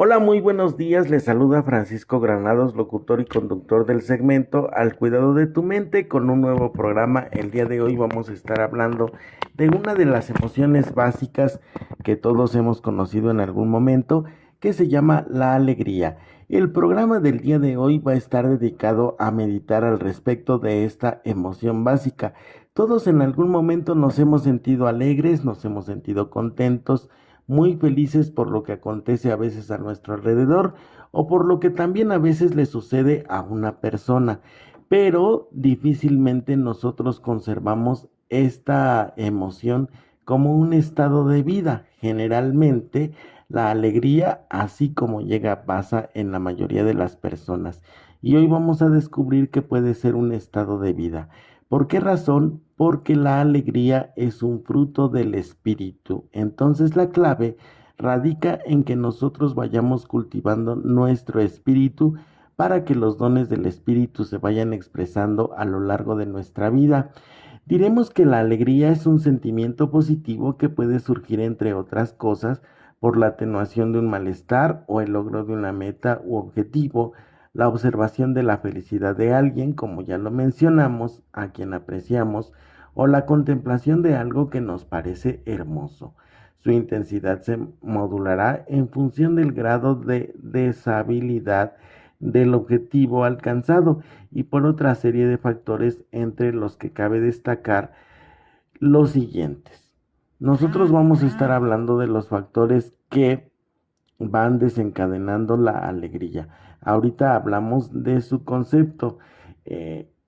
Hola, muy buenos días. Les saluda Francisco Granados, locutor y conductor del segmento Al Cuidado de tu Mente con un nuevo programa. El día de hoy vamos a estar hablando de una de las emociones básicas que todos hemos conocido en algún momento, que se llama la alegría. El programa del día de hoy va a estar dedicado a meditar al respecto de esta emoción básica. Todos en algún momento nos hemos sentido alegres, nos hemos sentido contentos, muy felices por lo que acontece a veces a nuestro alrededor o por lo que también a veces le sucede a una persona, pero difícilmente nosotros conservamos esta emoción como un estado de vida. Generalmente la alegría, así como llega, pasa en la mayoría de las personas. Y hoy vamos a descubrir que puede ser un estado de vida. ¿Por qué razón? Porque la alegría es un fruto del espíritu. Entonces la clave radica en que nosotros vayamos cultivando nuestro espíritu para que los dones del espíritu se vayan expresando a lo largo de nuestra vida. Diremos que la alegría es un sentimiento positivo que puede surgir, entre otras cosas, por la atenuación de un malestar o el logro de una meta u objetivo, la observación de la felicidad de alguien, como ya lo mencionamos, a quien apreciamos, o la contemplación de algo que nos parece hermoso. Su intensidad se modulará en función del grado de deshabilidad del objetivo alcanzado y por otra serie de factores entre los que cabe destacar los siguientes. Nosotros vamos a estar hablando de los factores que van desencadenando la alegría. Ahorita hablamos de su concepto.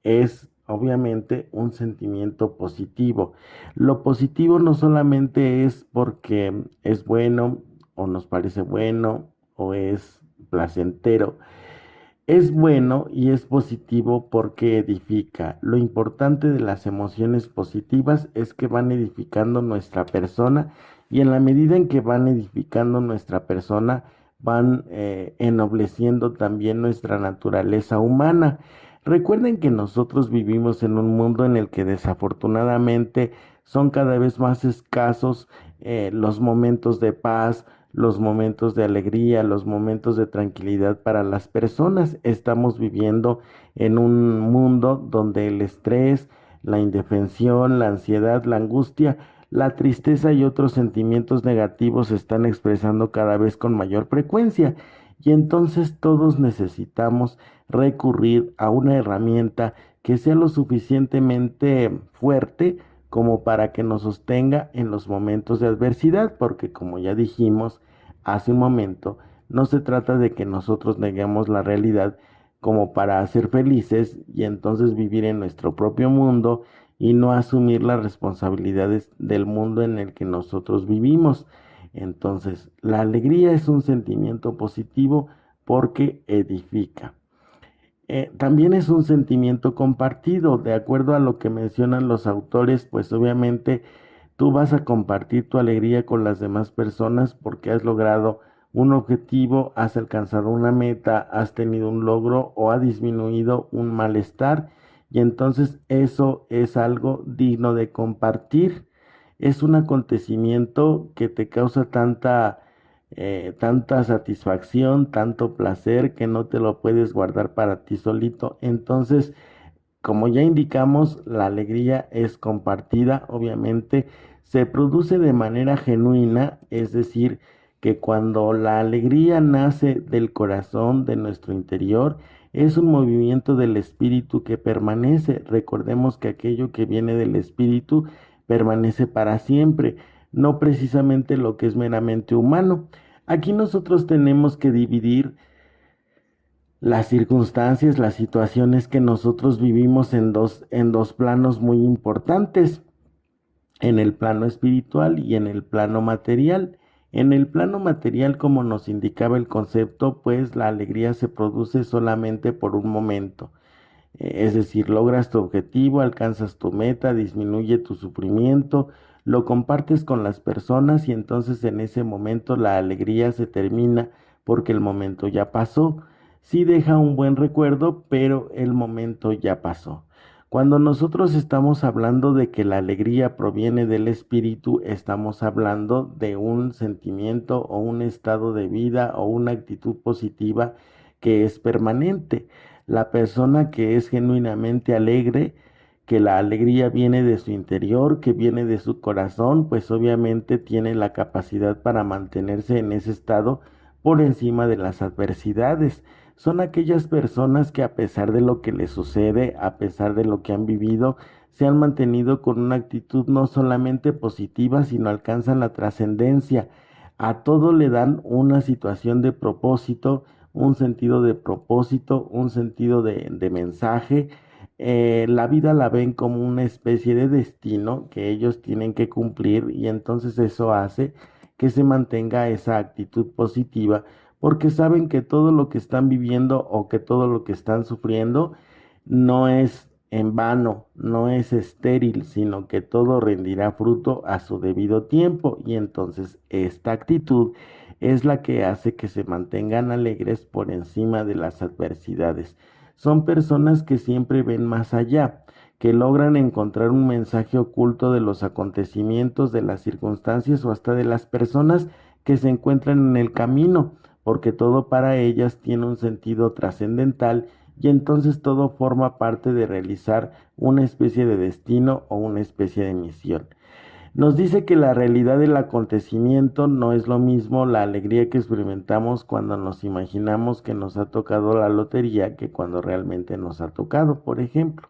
Es obviamente un sentimiento positivo. Lo positivo no solamente es porque es bueno o nos parece bueno o es placentero. Es bueno y es positivo porque edifica. Lo importante de las emociones positivas es que van edificando nuestra persona y en la medida en que van edificando nuestra persona, van ennobleciendo también nuestra naturaleza humana. Recuerden que nosotros vivimos en un mundo en el que desafortunadamente son cada vez más escasos los momentos de paz, los momentos de alegría, los momentos de tranquilidad para las personas. Estamos viviendo en un mundo donde el estrés, la indefensión, la ansiedad, la angustia, la tristeza y otros sentimientos negativos se están expresando cada vez con mayor frecuencia. Y entonces todos necesitamos recurrir a una herramienta que sea lo suficientemente fuerte como para que nos sostenga en los momentos de adversidad, porque como ya dijimos hace un momento, no se trata de que nosotros neguemos la realidad como para ser felices y entonces vivir en nuestro propio mundo y no asumir las responsabilidades del mundo en el que nosotros vivimos. Entonces, la alegría es un sentimiento positivo porque edifica. También es un sentimiento compartido, de acuerdo a lo que mencionan los autores, pues obviamente tú vas a compartir tu alegría con las demás personas porque has logrado un objetivo, has alcanzado una meta, has tenido un logro o ha disminuido un malestar y entonces eso es algo digno de compartir. Es un acontecimiento que te causa tanta satisfacción, tanto placer que no te lo puedes guardar para ti solito. Entonces, como ya indicamos, la alegría es compartida, obviamente, se produce de manera genuina, es decir, que cuando la alegría nace del corazón, de nuestro interior, es un movimiento del espíritu que permanece. Recordemos que aquello que viene del espíritu permanece para siempre, no precisamente lo que es meramente humano. Aquí nosotros tenemos que dividir las circunstancias, las situaciones que nosotros vivimos en dos planos muy importantes, en el plano espiritual y en el plano material. En el plano material, como nos indicaba el concepto, pues la alegría se produce solamente por un momento. Es decir, logras tu objetivo, alcanzas tu meta, disminuye tu sufrimiento, lo compartes con las personas y entonces en ese momento la alegría se termina porque el momento ya pasó. Sí deja un buen recuerdo, pero el momento ya pasó. Cuando nosotros estamos hablando de que la alegría proviene del espíritu, estamos hablando de un sentimiento o un estado de vida o una actitud positiva que es permanente. La persona que es genuinamente alegre, que la alegría viene de su interior, que viene de su corazón, pues obviamente tiene la capacidad para mantenerse en ese estado por encima de las adversidades. Son aquellas personas que a pesar de lo que les sucede, a pesar de lo que han vivido, se han mantenido con una actitud no solamente positiva, sino alcanzan la trascendencia. A todo le dan una situación de propósito, un sentido de propósito, un sentido de mensaje. La vida la ven como una especie de destino que ellos tienen que cumplir y entonces eso hace que se mantenga esa actitud positiva porque saben que todo lo que están viviendo o que todo lo que están sufriendo no es en vano, no es estéril, sino que todo rendirá fruto a su debido tiempo y entonces esta actitud es la que hace que se mantengan alegres por encima de las adversidades. Son personas que siempre ven más allá, que logran encontrar un mensaje oculto de los acontecimientos, de las circunstancias o hasta de las personas que se encuentran en el camino, porque todo para ellas tiene un sentido trascendental y entonces todo forma parte de realizar una especie de destino o una especie de misión. Nos dice que la realidad del acontecimiento no es lo mismo la alegría que experimentamos cuando nos imaginamos que nos ha tocado la lotería que cuando realmente nos ha tocado, por ejemplo.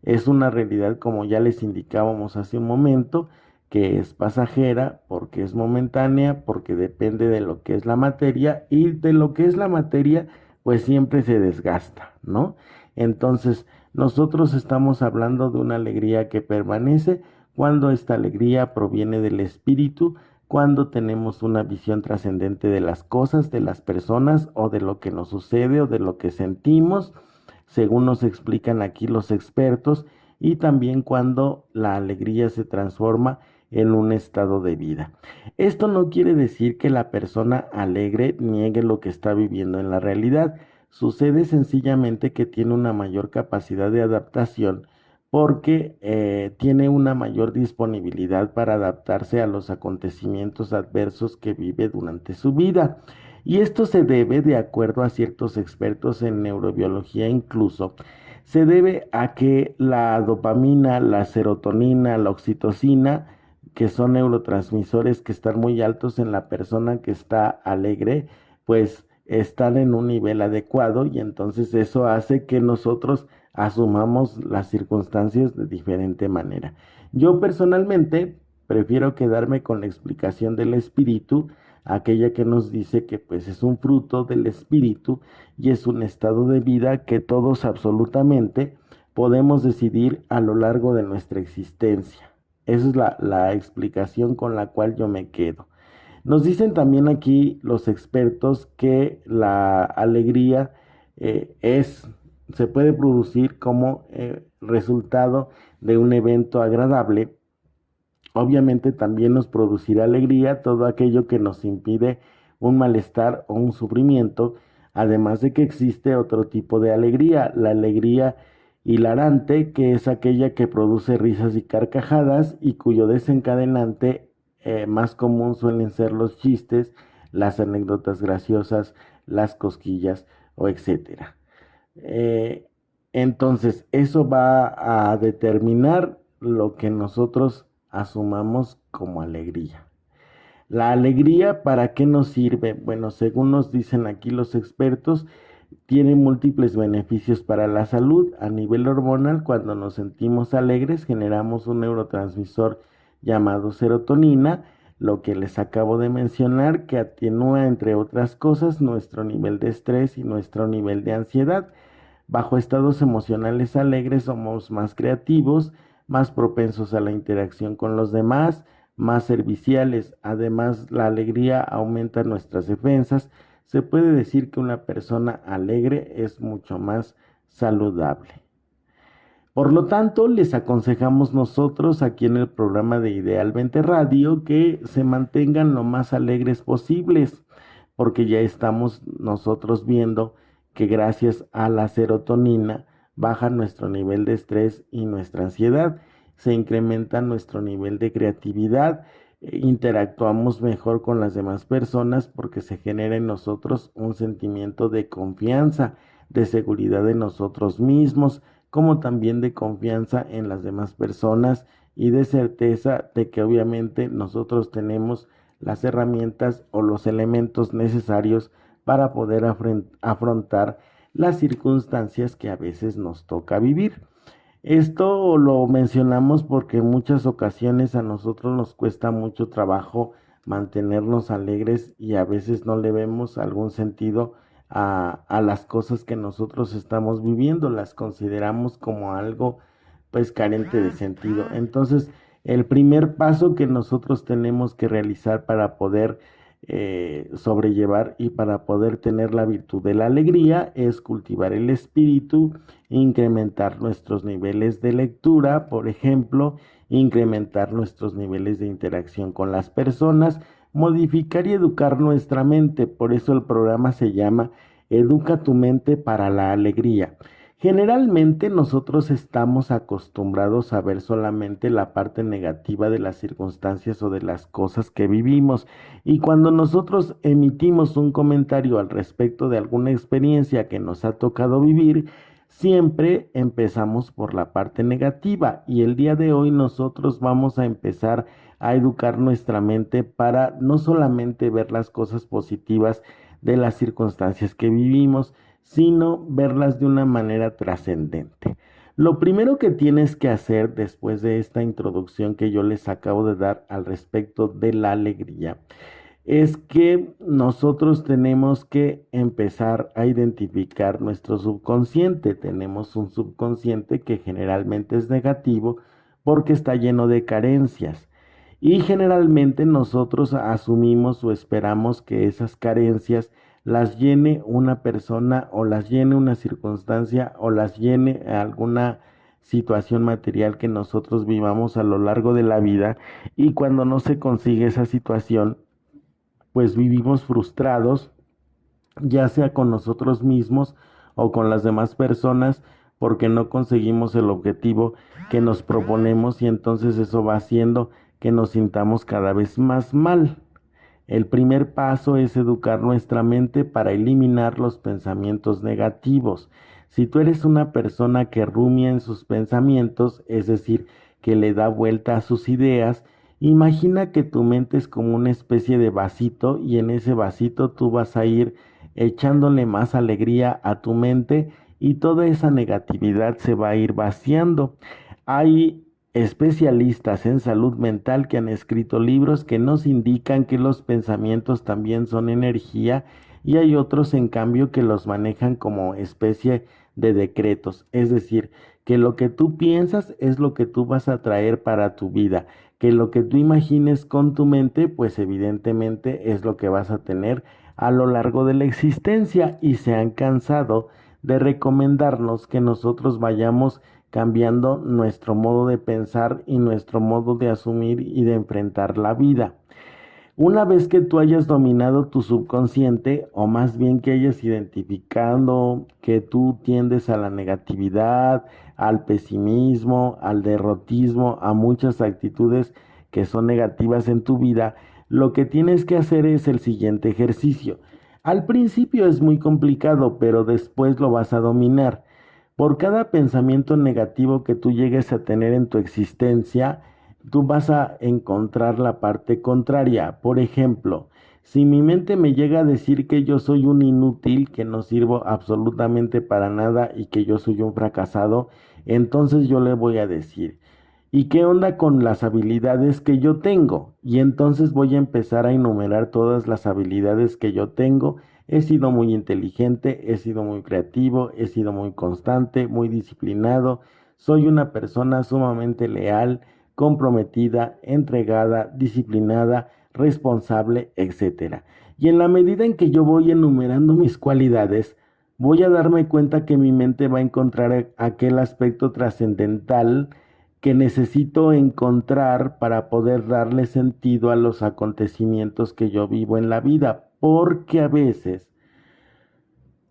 Es una realidad, como ya les indicábamos hace un momento, que es pasajera, porque es momentánea, porque depende de lo que es la materia y de lo que es la materia, pues siempre se desgasta, ¿no? Entonces, nosotros estamos hablando de una alegría que permanece cuando esta alegría proviene del espíritu, cuando tenemos una visión trascendente de las cosas, de las personas o de lo que nos sucede o de lo que sentimos según nos explican aquí los expertos, y también cuando la alegría se transforma en un estado de vida. Esto no quiere decir que la persona alegre niegue lo que está viviendo en la realidad. Sucede sencillamente que tiene una mayor capacidad de adaptación porque tiene una mayor disponibilidad para adaptarse a los acontecimientos adversos que vive durante su vida. Y esto se debe, de acuerdo a ciertos expertos en neurobiología incluso, se debe a que la dopamina, la serotonina, la oxitocina, que son neurotransmisores que están muy altos en la persona que está alegre, pues están en un nivel adecuado y entonces eso hace que nosotros asumamos las circunstancias de diferente manera. Yo personalmente prefiero quedarme con la explicación del espíritu, aquella que nos dice que pues es un fruto del espíritu y es un estado de vida que todos absolutamente podemos decidir a lo largo de nuestra existencia. Esa es la explicación con la cual yo me quedo. Nos dicen también aquí los expertos que la alegría se puede producir como resultado de un evento agradable. Obviamente también nos producirá alegría todo aquello que nos impide un malestar o un sufrimiento, además de que existe otro tipo de alegría, la alegría hilarante, que es aquella que produce risas y carcajadas y cuyo desencadenante más común suelen ser los chistes, las anécdotas graciosas, las cosquillas o etcétera. Eh, entonces, eso va a determinar lo que nosotros asumamos como alegría. La alegría, ¿para qué nos sirve? Bueno, según nos dicen aquí los expertos, tiene múltiples beneficios para la salud. A nivel hormonal, cuando nos sentimos alegres, generamos un neurotransmisor llamado serotonina, lo que les acabo de mencionar, que atenúa, entre otras cosas, nuestro nivel de estrés y nuestro nivel de ansiedad. Bajo estados emocionales alegres somos más creativos, más propensos a la interacción con los demás, más serviciales. Además, la alegría aumenta nuestras defensas. Se puede decir que una persona alegre es mucho más saludable. Por lo tanto, les aconsejamos nosotros aquí en el programa de Idealmente Radio que se mantengan lo más alegres posibles, porque ya estamos nosotros viendo que gracias a la serotonina, baja nuestro nivel de estrés y nuestra ansiedad, se incrementa nuestro nivel de creatividad, interactuamos mejor con las demás personas porque se genera en nosotros un sentimiento de confianza, de seguridad en nosotros mismos, como también de confianza en las demás personas y de certeza de que obviamente nosotros tenemos las herramientas o los elementos necesarios para poder afrontar las circunstancias que a veces nos toca vivir. Esto lo mencionamos porque en muchas ocasiones a nosotros nos cuesta mucho trabajo mantenernos alegres y a veces no le vemos algún sentido a las cosas que nosotros estamos viviendo, las consideramos como algo pues carente de sentido. Entonces, el primer paso que nosotros tenemos que realizar para poder sobrellevar y para poder tener la virtud de la alegría es cultivar el espíritu, incrementar nuestros niveles de lectura, por ejemplo, incrementar nuestros niveles de interacción con las personas, modificar y educar nuestra mente. Por eso el programa se llama Educa tu mente para la alegría. Generalmente nosotros estamos acostumbrados a ver solamente la parte negativa de las circunstancias o de las cosas que vivimos, y cuando nosotros emitimos un comentario al respecto de alguna experiencia que nos ha tocado vivir, siempre empezamos por la parte negativa, y el día de hoy nosotros vamos a empezar a educar nuestra mente para no solamente ver las cosas positivas de las circunstancias que vivimos, sino verlas de una manera trascendente. Lo primero que tienes que hacer después de esta introducción que yo les acabo de dar al respecto de la alegría es que nosotros tenemos que empezar a identificar nuestro subconsciente. Tenemos un subconsciente que generalmente es negativo porque está lleno de carencias. Y generalmente nosotros asumimos o esperamos que esas carencias las llene una persona o las llene una circunstancia o las llene alguna situación material que nosotros vivamos a lo largo de la vida, y cuando no se consigue esa situación, pues vivimos frustrados, ya sea con nosotros mismos o con las demás personas, porque no conseguimos el objetivo que nos proponemos, y entonces eso va haciendo que nos sintamos cada vez más mal. El primer paso es educar nuestra mente para eliminar los pensamientos negativos. Si tú eres una persona que rumia en sus pensamientos, es decir, que le da vuelta a sus ideas, imagina que tu mente es como una especie de vasito, y en ese vasito tú vas a ir echándole más alegría a tu mente y toda esa negatividad se va a ir vaciando. Hay especialistas en salud mental que han escrito libros que nos indican que los pensamientos también son energía, y hay otros en cambio que los manejan como especie de decretos, es decir, que lo que tú piensas es lo que tú vas a traer para tu vida, que lo que tú imagines con tu mente pues evidentemente es lo que vas a tener a lo largo de la existencia, y se han cansado de recomendarnos que nosotros vayamos cambiando nuestro modo de pensar y nuestro modo de asumir y de enfrentar la vida. Una vez que tú hayas dominado tu subconsciente, o más bien que hayas identificado que tú tiendes a la negatividad, al pesimismo, al derrotismo, a muchas actitudes que son negativas en tu vida, lo que tienes que hacer es el siguiente ejercicio. Al principio es muy complicado, pero después lo vas a dominar. Por cada pensamiento negativo que tú llegues a tener en tu existencia, tú vas a encontrar la parte contraria. Por ejemplo, si mi mente me llega a decir que yo soy un inútil, que no sirvo absolutamente para nada y que yo soy un fracasado, entonces yo le voy a decir, ¿y qué onda con las habilidades que yo tengo? Y entonces voy a empezar a enumerar todas las habilidades que yo tengo. He sido muy inteligente, he sido muy creativo, he sido muy constante, muy disciplinado. Soy una persona sumamente leal, comprometida, entregada, disciplinada, responsable, etcétera. Y en la medida en que yo voy enumerando mis cualidades, voy a darme cuenta que mi mente va a encontrar aquel aspecto trascendental que necesito encontrar para poder darle sentido a los acontecimientos que yo vivo en la vida, porque a veces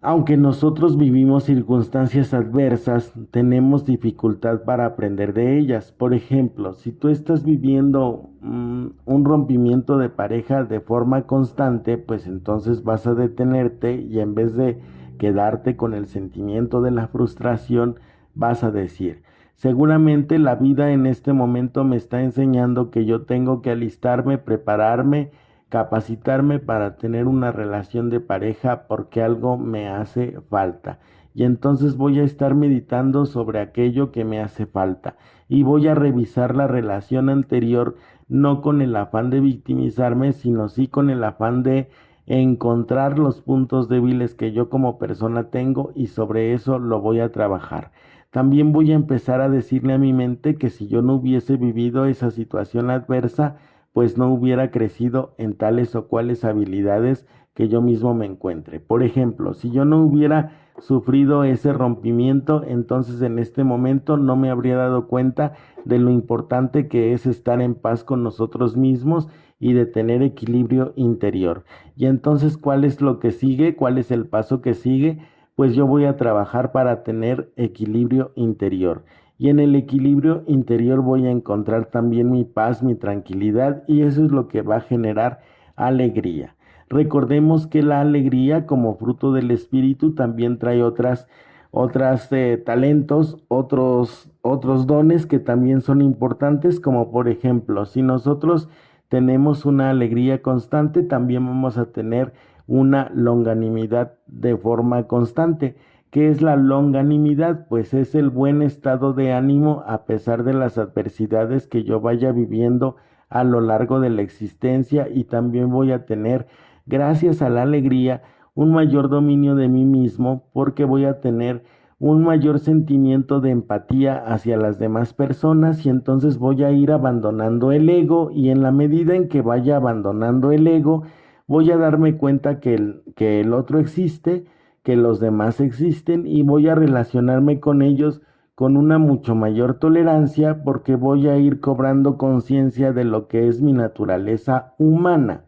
Aunque nosotros vivimos circunstancias adversas, tenemos dificultad para aprender de ellas. Por ejemplo, si tú estás viviendo un rompimiento de pareja de forma constante, pues entonces vas a detenerte y en vez de quedarte con el sentimiento de la frustración, vas a decir, seguramente la vida en este momento me está enseñando que yo tengo que alistarme, prepararme, capacitarme para tener una relación de pareja porque algo me hace falta. Y entonces voy a estar meditando sobre aquello que me hace falta y voy a revisar la relación anterior no con el afán de victimizarme, sino sí con el afán de encontrar los puntos débiles que yo como persona tengo y sobre eso lo voy a trabajar. También voy a empezar a decirle a mi mente que si yo no hubiese vivido esa situación adversa, pues no hubiera crecido en tales o cuales habilidades que yo mismo me encuentre. Por ejemplo, si yo no hubiera sufrido ese rompimiento, entonces en este momento no me habría dado cuenta de lo importante que es estar en paz con nosotros mismos y de tener equilibrio interior. Y entonces, ¿cuál es lo que sigue? ¿Cuál es el paso que sigue? Pues yo voy a trabajar para tener equilibrio interior. Y en el equilibrio interior voy a encontrar también mi paz, mi tranquilidad y eso es lo que va a generar alegría. Recordemos que la alegría como fruto del espíritu también trae otras talentos, otros dones que también son importantes, como por ejemplo, si nosotros tenemos una alegría constante, también vamos a tener una longanimidad de forma constante. ¿Qué es la longanimidad? Pues es el buen estado de ánimo a pesar de las adversidades que yo vaya viviendo a lo largo de la existencia y también voy a tener, gracias a la alegría, un mayor dominio de mí mismo porque voy a tener un mayor sentimiento de empatía hacia las demás personas y entonces voy a ir abandonando el ego y en la medida en que vaya abandonando el ego, voy a darme cuenta que el otro existe, que los demás existen y voy a relacionarme con ellos con una mucho mayor tolerancia porque voy a ir cobrando conciencia de lo que es mi naturaleza humana.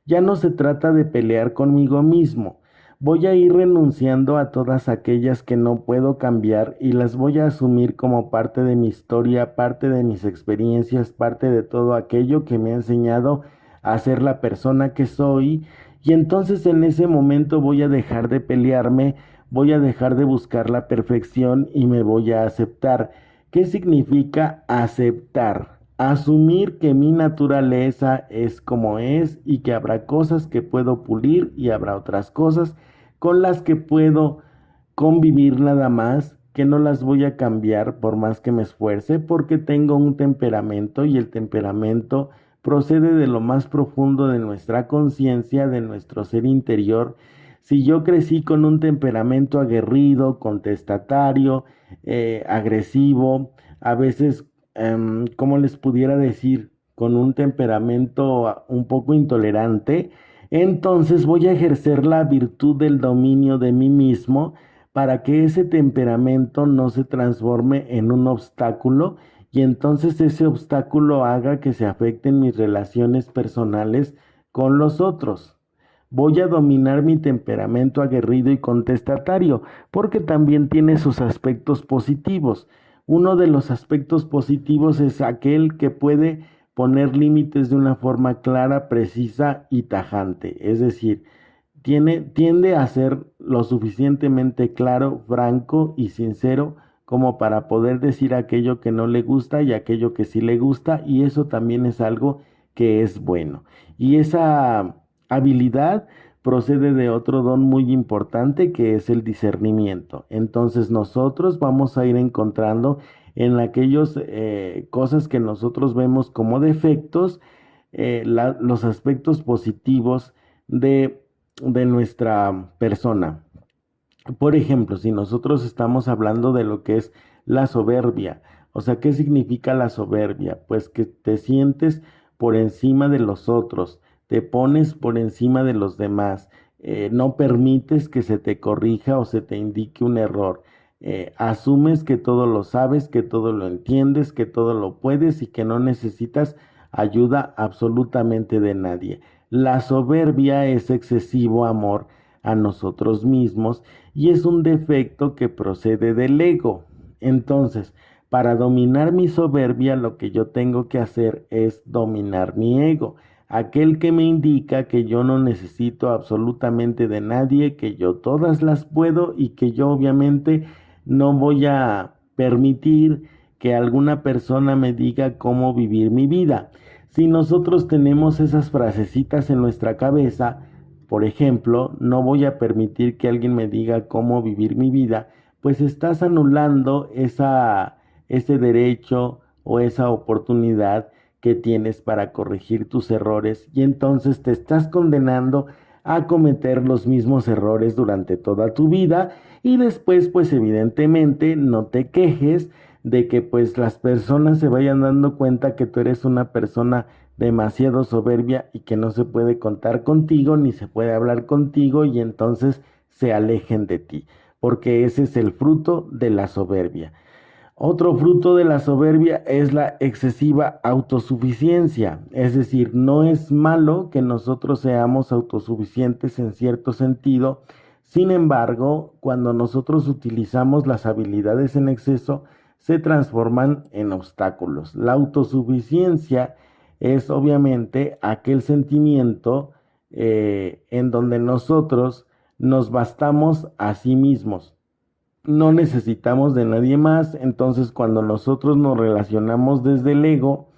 Ya no se trata de pelear conmigo mismo. Voy a ir renunciando a todas aquellas que no puedo cambiar y las voy a asumir como parte de mi historia, parte de mis experiencias, parte de todo aquello que me ha enseñado a ser la persona que soy. Y entonces en ese momento voy a dejar de pelearme, voy a dejar de buscar la perfección y me voy a aceptar. ¿Qué significa aceptar? Asumir que mi naturaleza es como es y que habrá cosas que puedo pulir y habrá otras cosas con las que puedo convivir nada más, que no las voy a cambiar por más que me esfuerce, porque tengo un temperamento y el temperamento procede de lo más profundo de nuestra conciencia, de nuestro ser interior. Si yo crecí con un temperamento aguerrido, contestatario, agresivo, a veces, ¿cómo les pudiera decir? Con un temperamento un poco intolerante, entonces voy a ejercer la virtud del dominio de mí mismo para que ese temperamento no se transforme en un obstáculo y entonces ese obstáculo haga que se afecten mis relaciones personales con los otros. Voy a dominar mi temperamento aguerrido y contestatario, porque también tiene sus aspectos positivos. Uno de los aspectos positivos es aquel que puede poner límites de una forma clara, precisa y tajante. Es decir, tiende a ser lo suficientemente claro, franco y sincero como para poder decir aquello que no le gusta y aquello que sí le gusta, y eso también es algo que es bueno. Y esa habilidad procede de otro don muy importante que es el discernimiento. Entonces nosotros vamos a ir encontrando en aquellas cosas que nosotros vemos como defectos, los aspectos positivos de nuestra persona. Por ejemplo, si nosotros estamos hablando de lo que es la soberbia, o sea, ¿qué significa la soberbia? Pues que te sientes por encima de los otros, te pones por encima de los demás, no permites que se te corrija o se te indique un error. Asumes que todo lo sabes, que todo lo entiendes, que todo lo puedes y que no necesitas ayuda absolutamente de nadie. La soberbia es excesivo amor a nosotros mismos y es un defecto que procede del ego. Entonces, para dominar mi soberbia, lo que yo tengo que hacer es dominar mi ego, aquel que me indica que yo no necesito absolutamente de nadie, que yo todas las puedo y que yo obviamente no voy a permitir que alguna persona me diga cómo vivir mi vida. Si nosotros tenemos esas frasecitas en nuestra cabeza, por ejemplo, no voy a permitir que alguien me diga cómo vivir mi vida, pues estás anulando ese derecho o esa oportunidad que tienes para corregir tus errores y entonces te estás condenando a cometer los mismos errores durante toda tu vida y después pues evidentemente no te quejes de que pues las personas se vayan dando cuenta que tú eres una persona demasiado soberbia y que no se puede contar contigo ni se puede hablar contigo y entonces se alejen de ti, porque ese es el fruto de la soberbia. Otro fruto de la soberbia es la excesiva autosuficiencia, es decir, no es malo que nosotros seamos autosuficientes en cierto sentido, sin embargo, cuando nosotros utilizamos las habilidades en exceso, se transforman en obstáculos. La autosuficiencia es obviamente aquel sentimiento en donde nosotros nos bastamos a sí mismos, no necesitamos de nadie más, entonces cuando nosotros nos relacionamos desde el ego,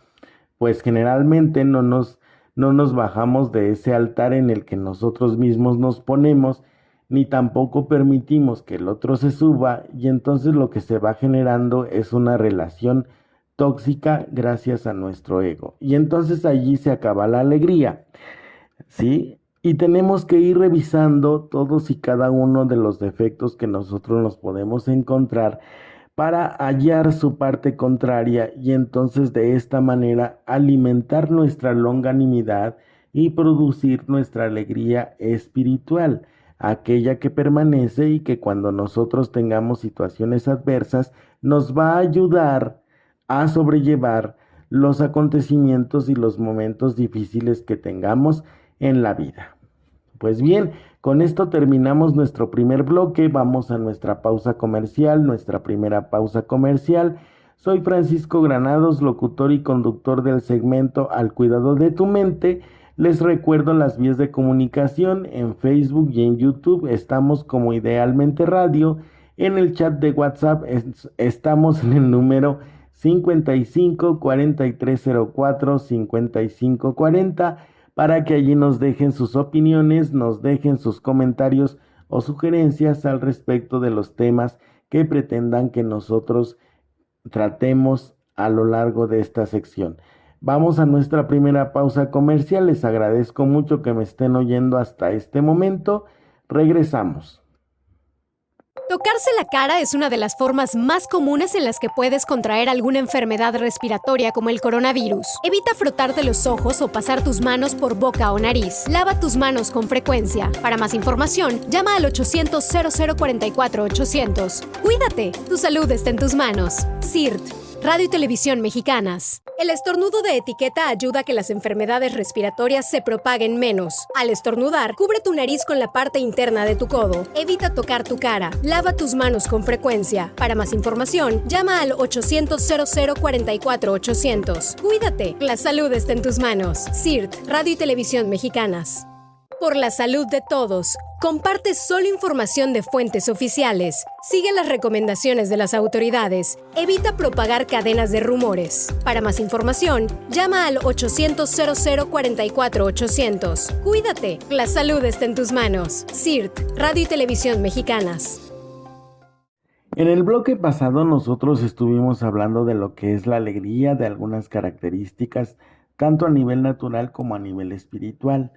pues generalmente no nos bajamos de ese altar en el que nosotros mismos nos ponemos, ni tampoco permitimos que el otro se suba, y entonces lo que se va generando es una relación tóxica gracias a nuestro ego. Y entonces allí se acaba la alegría. ¿Sí? Y tenemos que ir revisando todos y cada uno de los defectos que nosotros nos podemos encontrar para hallar su parte contraria y entonces de esta manera alimentar nuestra longanimidad y producir nuestra alegría espiritual, aquella que permanece y que cuando nosotros tengamos situaciones adversas nos va a ayudar a sobrellevar los acontecimientos y los momentos difíciles que tengamos en la vida. Pues bien, con esto terminamos nuestro primer bloque, vamos a nuestra pausa comercial, nuestra primera pausa comercial. Soy Francisco Granados, locutor y conductor del segmento Al Cuidado de tu Mente. Les recuerdo las vías de comunicación en Facebook y en YouTube, estamos como Idealmente Radio. En el chat de WhatsApp estamos en el número 55 4304 5540 para que allí nos dejen sus opiniones, nos dejen sus comentarios o sugerencias al respecto de los temas que pretendan que nosotros tratemos a lo largo de esta sección. Vamos a nuestra primera pausa comercial. Les agradezco mucho que me estén oyendo hasta este momento. Regresamos. Tocarse la cara es una de las formas más comunes en las que puedes contraer alguna enfermedad respiratoria como el coronavirus. Evita frotarte los ojos o pasar tus manos por boca o nariz. Lava tus manos con frecuencia. Para más información, llama al 800-0044-800. Cuídate, tu salud está en tus manos. CIRT, Radio y Televisión Mexicanas. El estornudo de etiqueta ayuda a que las enfermedades respiratorias se propaguen menos. Al estornudar, cubre tu nariz con la parte interna de tu codo. Evita tocar tu cara. Lava tus manos con frecuencia. Para más información, llama al 800-0044-800. Cuídate, la salud está en tus manos. CIRT, Radio y Televisión Mexicanas. Por la salud de todos, comparte solo información de fuentes oficiales. Sigue las recomendaciones de las autoridades. Evita propagar cadenas de rumores. Para más información, llama al 800-0044-800. Cuídate, la salud está en tus manos. CIRT, Radio y Televisión Mexicanas. En el bloque pasado nosotros estuvimos hablando de lo que es la alegría, de algunas características, tanto a nivel natural como a nivel espiritual.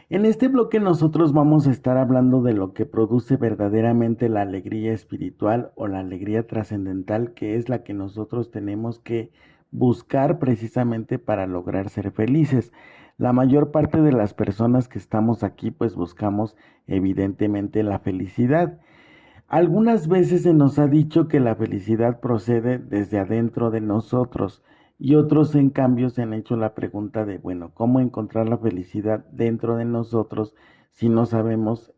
En este bloque nosotros vamos a estar hablando de lo que produce verdaderamente la alegría espiritual o la alegría trascendental, que es la que nosotros tenemos que buscar precisamente para lograr ser felices. La mayor parte de las personas que estamos aquí pues buscamos evidentemente la felicidad. Algunas veces se nos ha dicho que la felicidad procede desde adentro de nosotros. Y otros, en cambio, se han hecho la pregunta de, bueno, ¿cómo encontrar la felicidad dentro de nosotros si no sabemos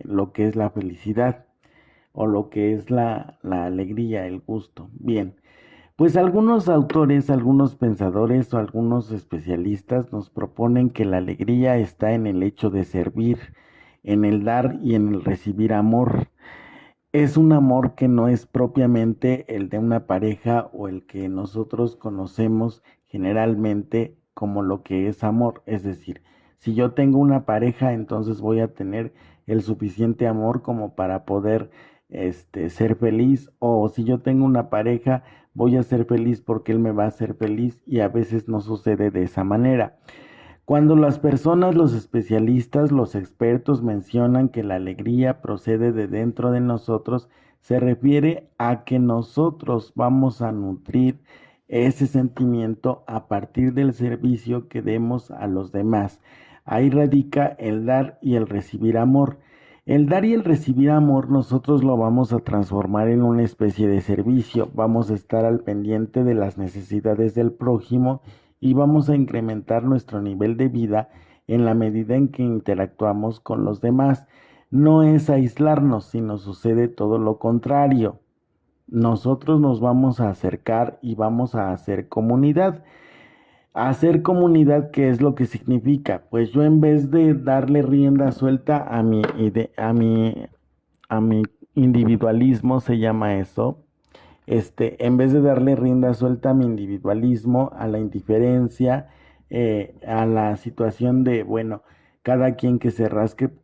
lo que es la felicidad o lo que es la alegría, el gusto. Bien, pues algunos autores, algunos pensadores o algunos especialistas nos proponen que la alegría está en el hecho de servir, en el dar y en el recibir amor. Es un amor que no es propiamente el de una pareja o el que nosotros conocemos generalmente como lo que es amor. Es decir, si yo tengo una pareja, entonces voy a tener el suficiente amor como para poder ser feliz. O si yo tengo una pareja, voy a ser feliz porque él me va a hacer feliz, y a veces no sucede de esa manera. Cuando las personas, los especialistas, los expertos mencionan que la alegría procede de dentro de nosotros, se refiere a que nosotros vamos a nutrir ese sentimiento a partir del servicio que demos a los demás. Ahí radica el dar y el recibir amor. El dar y el recibir amor nosotros lo vamos a transformar en una especie de servicio. Vamos a estar al pendiente de las necesidades del prójimo y vamos a incrementar nuestro nivel de vida en la medida en que interactuamos con los demás. No es aislarnos, sino sucede todo lo contrario. Nosotros nos vamos a acercar y vamos a hacer comunidad. Hacer comunidad, ¿qué es lo que significa? Pues yo, en vez de darle rienda suelta a mi individualismo, se llama eso. En vez de darle rienda suelta a mi individualismo, a la indiferencia, a la situación de, bueno, cada quien que se rasque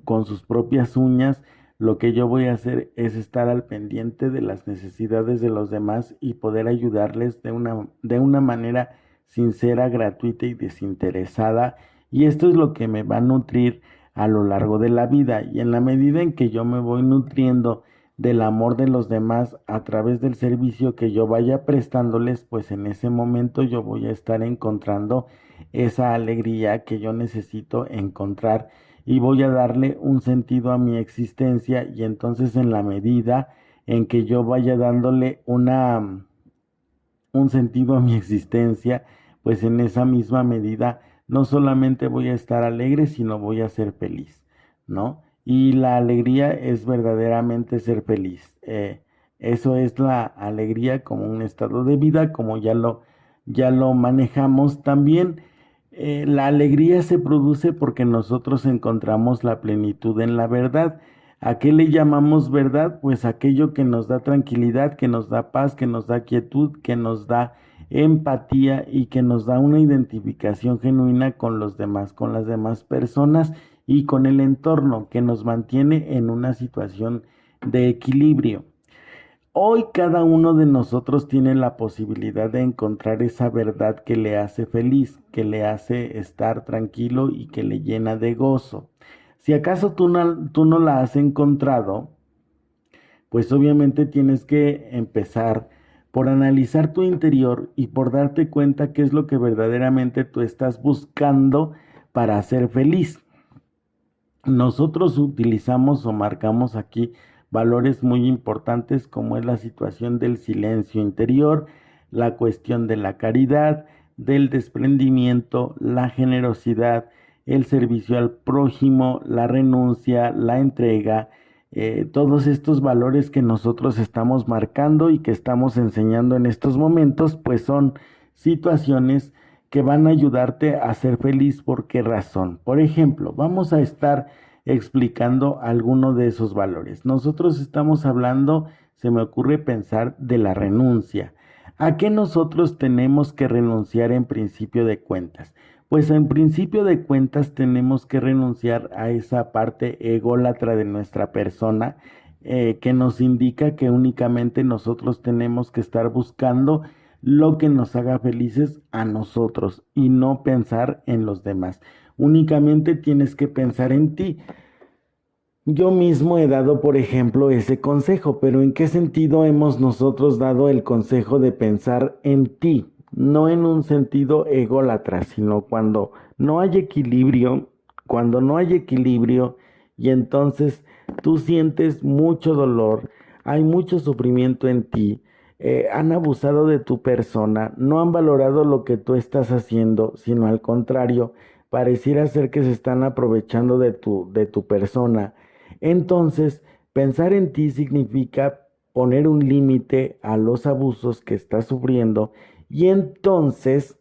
con sus propias uñas, lo que yo voy a hacer es estar al pendiente de las necesidades de los demás y poder ayudarles de una manera sincera, gratuita y desinteresada. Y esto es lo que me va a nutrir a lo largo de la vida. Y en la medida en que yo me voy nutriendo del amor de los demás a través del servicio que yo vaya prestándoles, pues en ese momento yo voy a estar encontrando esa alegría que yo necesito encontrar, y voy a darle un sentido a mi existencia. Y entonces, en la medida en que yo vaya dándole un sentido a mi existencia, pues en esa misma medida no solamente voy a estar alegre, sino voy a ser feliz, ¿no? Y la alegría es verdaderamente ser feliz. Eso es la alegría como un estado de vida, como ya lo manejamos también. La alegría se produce porque nosotros encontramos la plenitud en la verdad. ¿A qué le llamamos verdad? Pues aquello que nos da tranquilidad, que nos da paz, que nos da quietud, que nos da empatía y que nos da una identificación genuina con los demás, con las demás personas y con el entorno, que nos mantiene en una situación de equilibrio. Hoy cada uno de nosotros tiene la posibilidad de encontrar esa verdad que le hace feliz, que le hace estar tranquilo y que le llena de gozo. Si acaso tú no la has encontrado, pues obviamente tienes que empezar por analizar tu interior y por darte cuenta qué es lo que verdaderamente tú estás buscando para ser feliz. Nosotros utilizamos o marcamos aquí valores muy importantes, como es la situación del silencio interior, la cuestión de la caridad, del desprendimiento, la generosidad, el servicio al prójimo, la renuncia, la entrega. Todos estos valores que nosotros estamos marcando y que estamos enseñando en estos momentos, pues son situaciones que van a ayudarte a ser feliz. ¿Por qué razón? Por ejemplo, vamos a estar explicando alguno de esos valores. Nosotros estamos hablando, se me ocurre pensar, de la renuncia. ¿A qué nosotros tenemos que renunciar en principio de cuentas? Pues en principio de cuentas tenemos que renunciar a esa parte ególatra de nuestra persona, que nos indica que únicamente nosotros tenemos que estar buscando lo que nos haga felices a nosotros y no pensar en los demás. Únicamente tienes que pensar en ti. Yo mismo he dado, por ejemplo, ese consejo, pero ¿en qué sentido hemos nosotros dado el consejo de pensar en ti? No en un sentido ególatra, sino cuando no hay equilibrio, y entonces tú sientes mucho dolor, hay mucho sufrimiento en ti, han abusado de tu persona, no han valorado lo que tú estás haciendo, sino al contrario, pareciera ser que se están aprovechando de tu persona. Entonces, pensar en ti significa poner un límite a los abusos que estás sufriendo y entonces,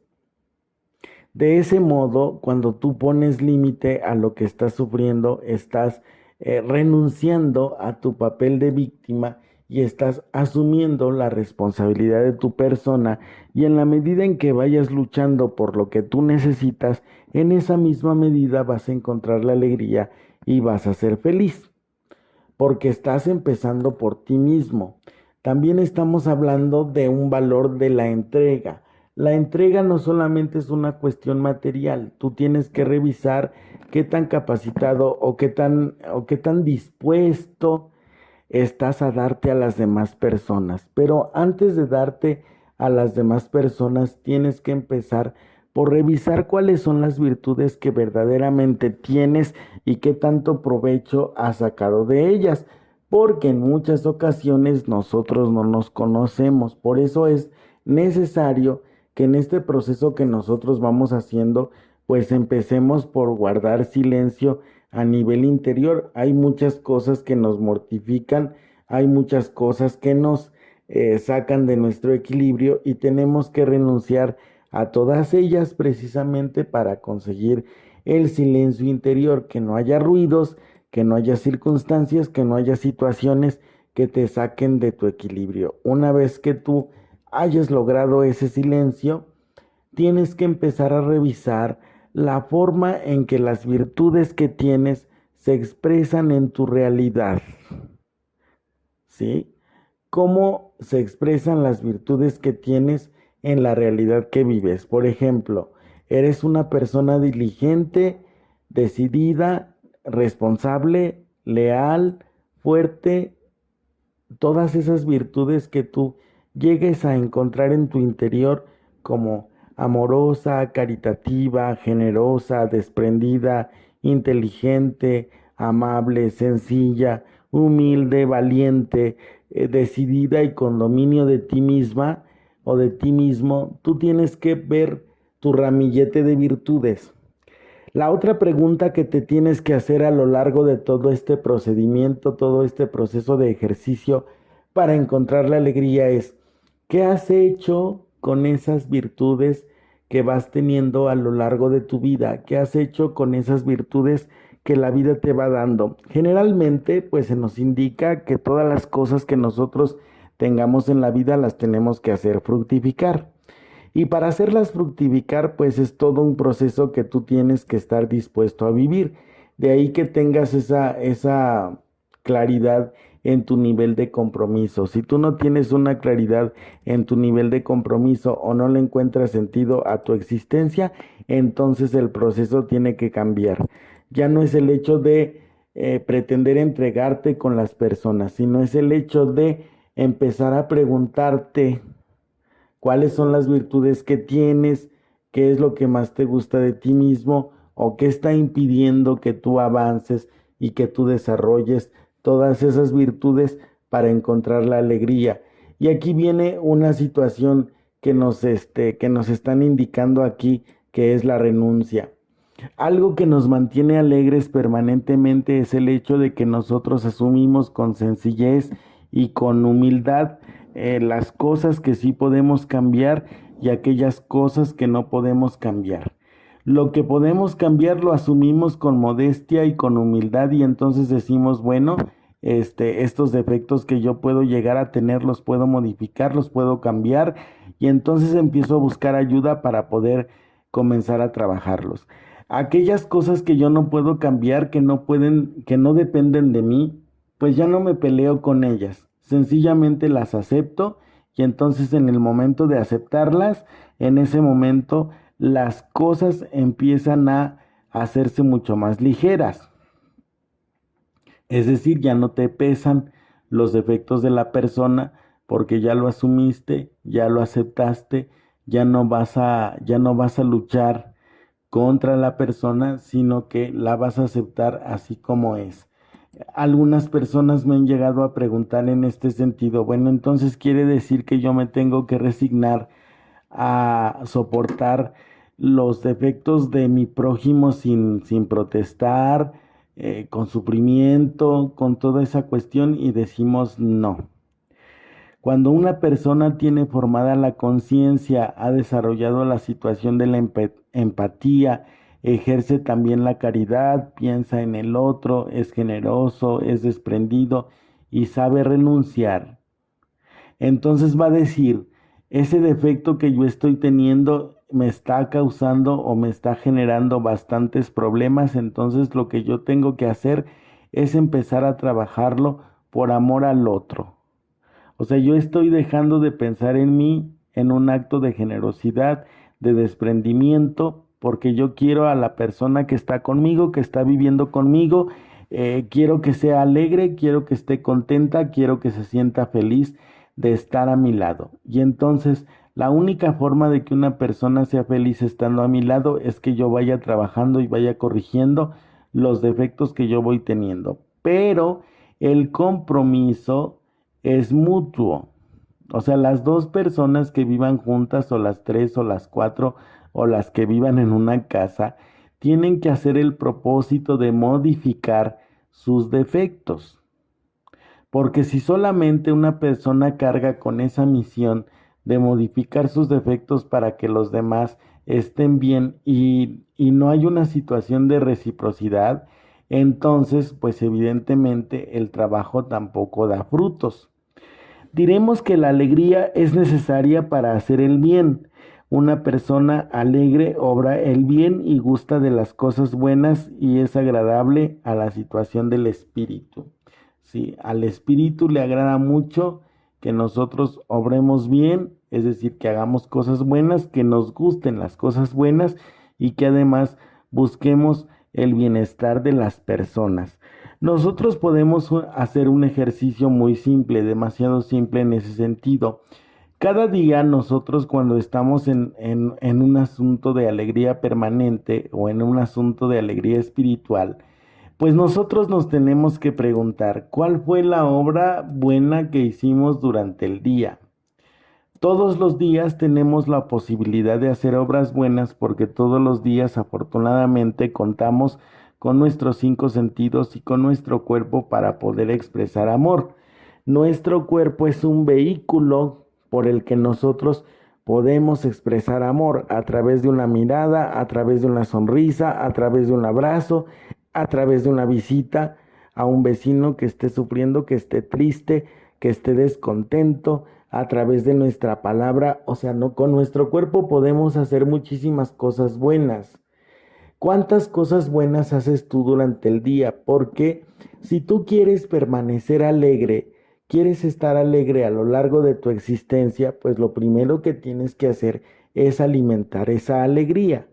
de ese modo, cuando tú pones límite a lo que estás sufriendo, estás renunciando a tu papel de víctima y estás asumiendo la responsabilidad de tu persona y en la medida en que vayas luchando por lo que tú necesitas, en esa misma medida vas a encontrar la alegría y vas a ser feliz porque estás empezando por ti mismo. También estamos hablando de un valor de la entrega. La entrega no solamente es una cuestión material, tú tienes que revisar qué tan capacitado o qué tan dispuesto estás a darte a las demás personas. Pero antes de darte a las demás personas, tienes que empezar por revisar cuáles son las virtudes que verdaderamente tienes y qué tanto provecho has sacado de ellas. Porque en muchas ocasiones nosotros no nos conocemos. Por eso es necesario que en este proceso que nosotros vamos haciendo, pues empecemos por guardar silencio a nivel interior. Hay muchas cosas que nos mortifican, hay muchas cosas que nos sacan de nuestro equilibrio y tenemos que renunciar a todas ellas precisamente para conseguir el silencio interior, que no haya ruidos, que no haya circunstancias, que no haya situaciones que te saquen de tu equilibrio. Una vez que tú hayas logrado ese silencio, tienes que empezar a revisar la forma en que las virtudes que tienes se expresan en tu realidad. ¿Sí? ¿Cómo se expresan las virtudes que tienes en la realidad que vives? Por ejemplo, eres una persona diligente, decidida, responsable, leal, fuerte, todas esas virtudes que tú llegues a encontrar en tu interior como amorosa, caritativa, generosa, desprendida, inteligente, amable, sencilla, humilde, valiente, decidida y con dominio de ti misma o de ti mismo, tú tienes que ver tu ramillete de virtudes. La otra pregunta que te tienes que hacer a lo largo de todo este procedimiento, todo este proceso de ejercicio para encontrar la alegría es, ¿qué has hecho con esas virtudes que vas teniendo a lo largo de tu vida? ¿Qué has hecho con esas virtudes que la vida te va dando? Generalmente, pues se nos indica que todas las cosas que nosotros tengamos en la vida las tenemos que hacer fructificar. Y para hacerlas fructificar, pues es todo un proceso que tú tienes que estar dispuesto a vivir. De ahí que tengas esa claridad en tu nivel de compromiso. Si tú no tienes una claridad en tu nivel de compromiso o no le encuentras sentido a tu existencia, entonces el proceso tiene que cambiar. Ya no es el hecho de pretender entregarte con las personas, sino es el hecho de empezar a preguntarte cuáles son las virtudes que tienes, qué es lo que más te gusta de ti mismo o qué está impidiendo que tú avances y que tú desarrolles todas esas virtudes para encontrar la alegría. Y aquí viene una situación que nos están indicando aquí, que es la renuncia. Algo que nos mantiene alegres permanentemente es el hecho de que nosotros asumimos con sencillez y con humildad las cosas que sí podemos cambiar y aquellas cosas que no podemos cambiar. Lo que podemos cambiar lo asumimos con modestia y con humildad y entonces decimos, bueno, estos defectos que yo puedo llegar a tener los puedo modificar, los puedo cambiar y entonces empiezo a buscar ayuda para poder comenzar a trabajarlos. Aquellas cosas que yo no puedo cambiar, que no dependen de mí, pues ya no me peleo con ellas. Sencillamente las acepto y entonces en el momento de aceptarlas, en ese momento las cosas empiezan a hacerse mucho más ligeras. Es decir, ya no te pesan los defectos de la persona porque ya lo asumiste, ya lo aceptaste, ya no vas a luchar contra la persona, sino que la vas a aceptar así como es. Algunas personas me han llegado a preguntar en este sentido, bueno, entonces quiere decir que yo me tengo que resignar a soportar los defectos de mi prójimo sin protestar, con sufrimiento, con toda esa cuestión y decimos no. Cuando una persona tiene formada la conciencia, ha desarrollado la situación de la empatía, ejerce también la caridad, piensa en el otro, es generoso, es desprendido y sabe renunciar, entonces va a decir, ese defecto que yo estoy teniendo me está causando o me está generando bastantes problemas, entonces lo que yo tengo que hacer es empezar a trabajarlo por amor al otro. O sea, yo estoy dejando de pensar en mí en un acto de generosidad, de desprendimiento, porque yo quiero a la persona que está conmigo, que está viviendo conmigo, quiero que sea alegre, quiero que esté contenta, quiero que se sienta feliz de estar a mi lado. Y entonces, la única forma de que una persona sea feliz estando a mi lado es que yo vaya trabajando y vaya corrigiendo los defectos que yo voy teniendo. Pero el compromiso es mutuo. O sea, las dos personas que vivan juntas o las tres o las cuatro o las que vivan en una casa tienen que hacer el propósito de modificar sus defectos. Porque si solamente una persona carga con esa misión de modificar sus defectos para que los demás estén bien y no hay una situación de reciprocidad, entonces pues evidentemente el trabajo tampoco da frutos. Diremos que la alegría es necesaria para hacer el bien. Una persona alegre obra el bien y gusta de las cosas buenas y es agradable a la situación del espíritu. Sí, al espíritu le agrada mucho que nosotros obremos bien, es decir, que hagamos cosas buenas, que nos gusten las cosas buenas y que además busquemos el bienestar de las personas. Nosotros podemos hacer un ejercicio muy simple, demasiado simple en ese sentido. Cada día nosotros cuando estamos en un asunto de alegría permanente o en un asunto de alegría espiritual, pues nosotros nos tenemos que preguntar, ¿cuál fue la obra buena que hicimos durante el día? Todos los días tenemos la posibilidad de hacer obras buenas porque todos los días afortunadamente contamos con nuestros cinco sentidos y con nuestro cuerpo para poder expresar amor. Nuestro cuerpo es un vehículo por el que nosotros podemos expresar amor a través de una mirada, a través de una sonrisa, a través de un abrazo, a través de una visita a un vecino que esté sufriendo, que esté triste, que esté descontento, a través de nuestra palabra. O sea, no, con nuestro cuerpo podemos hacer muchísimas cosas buenas. ¿Cuántas cosas buenas haces tú durante el día? Porque si tú quieres permanecer alegre, quieres estar alegre a lo largo de tu existencia, pues lo primero que tienes que hacer es alimentar esa alegría.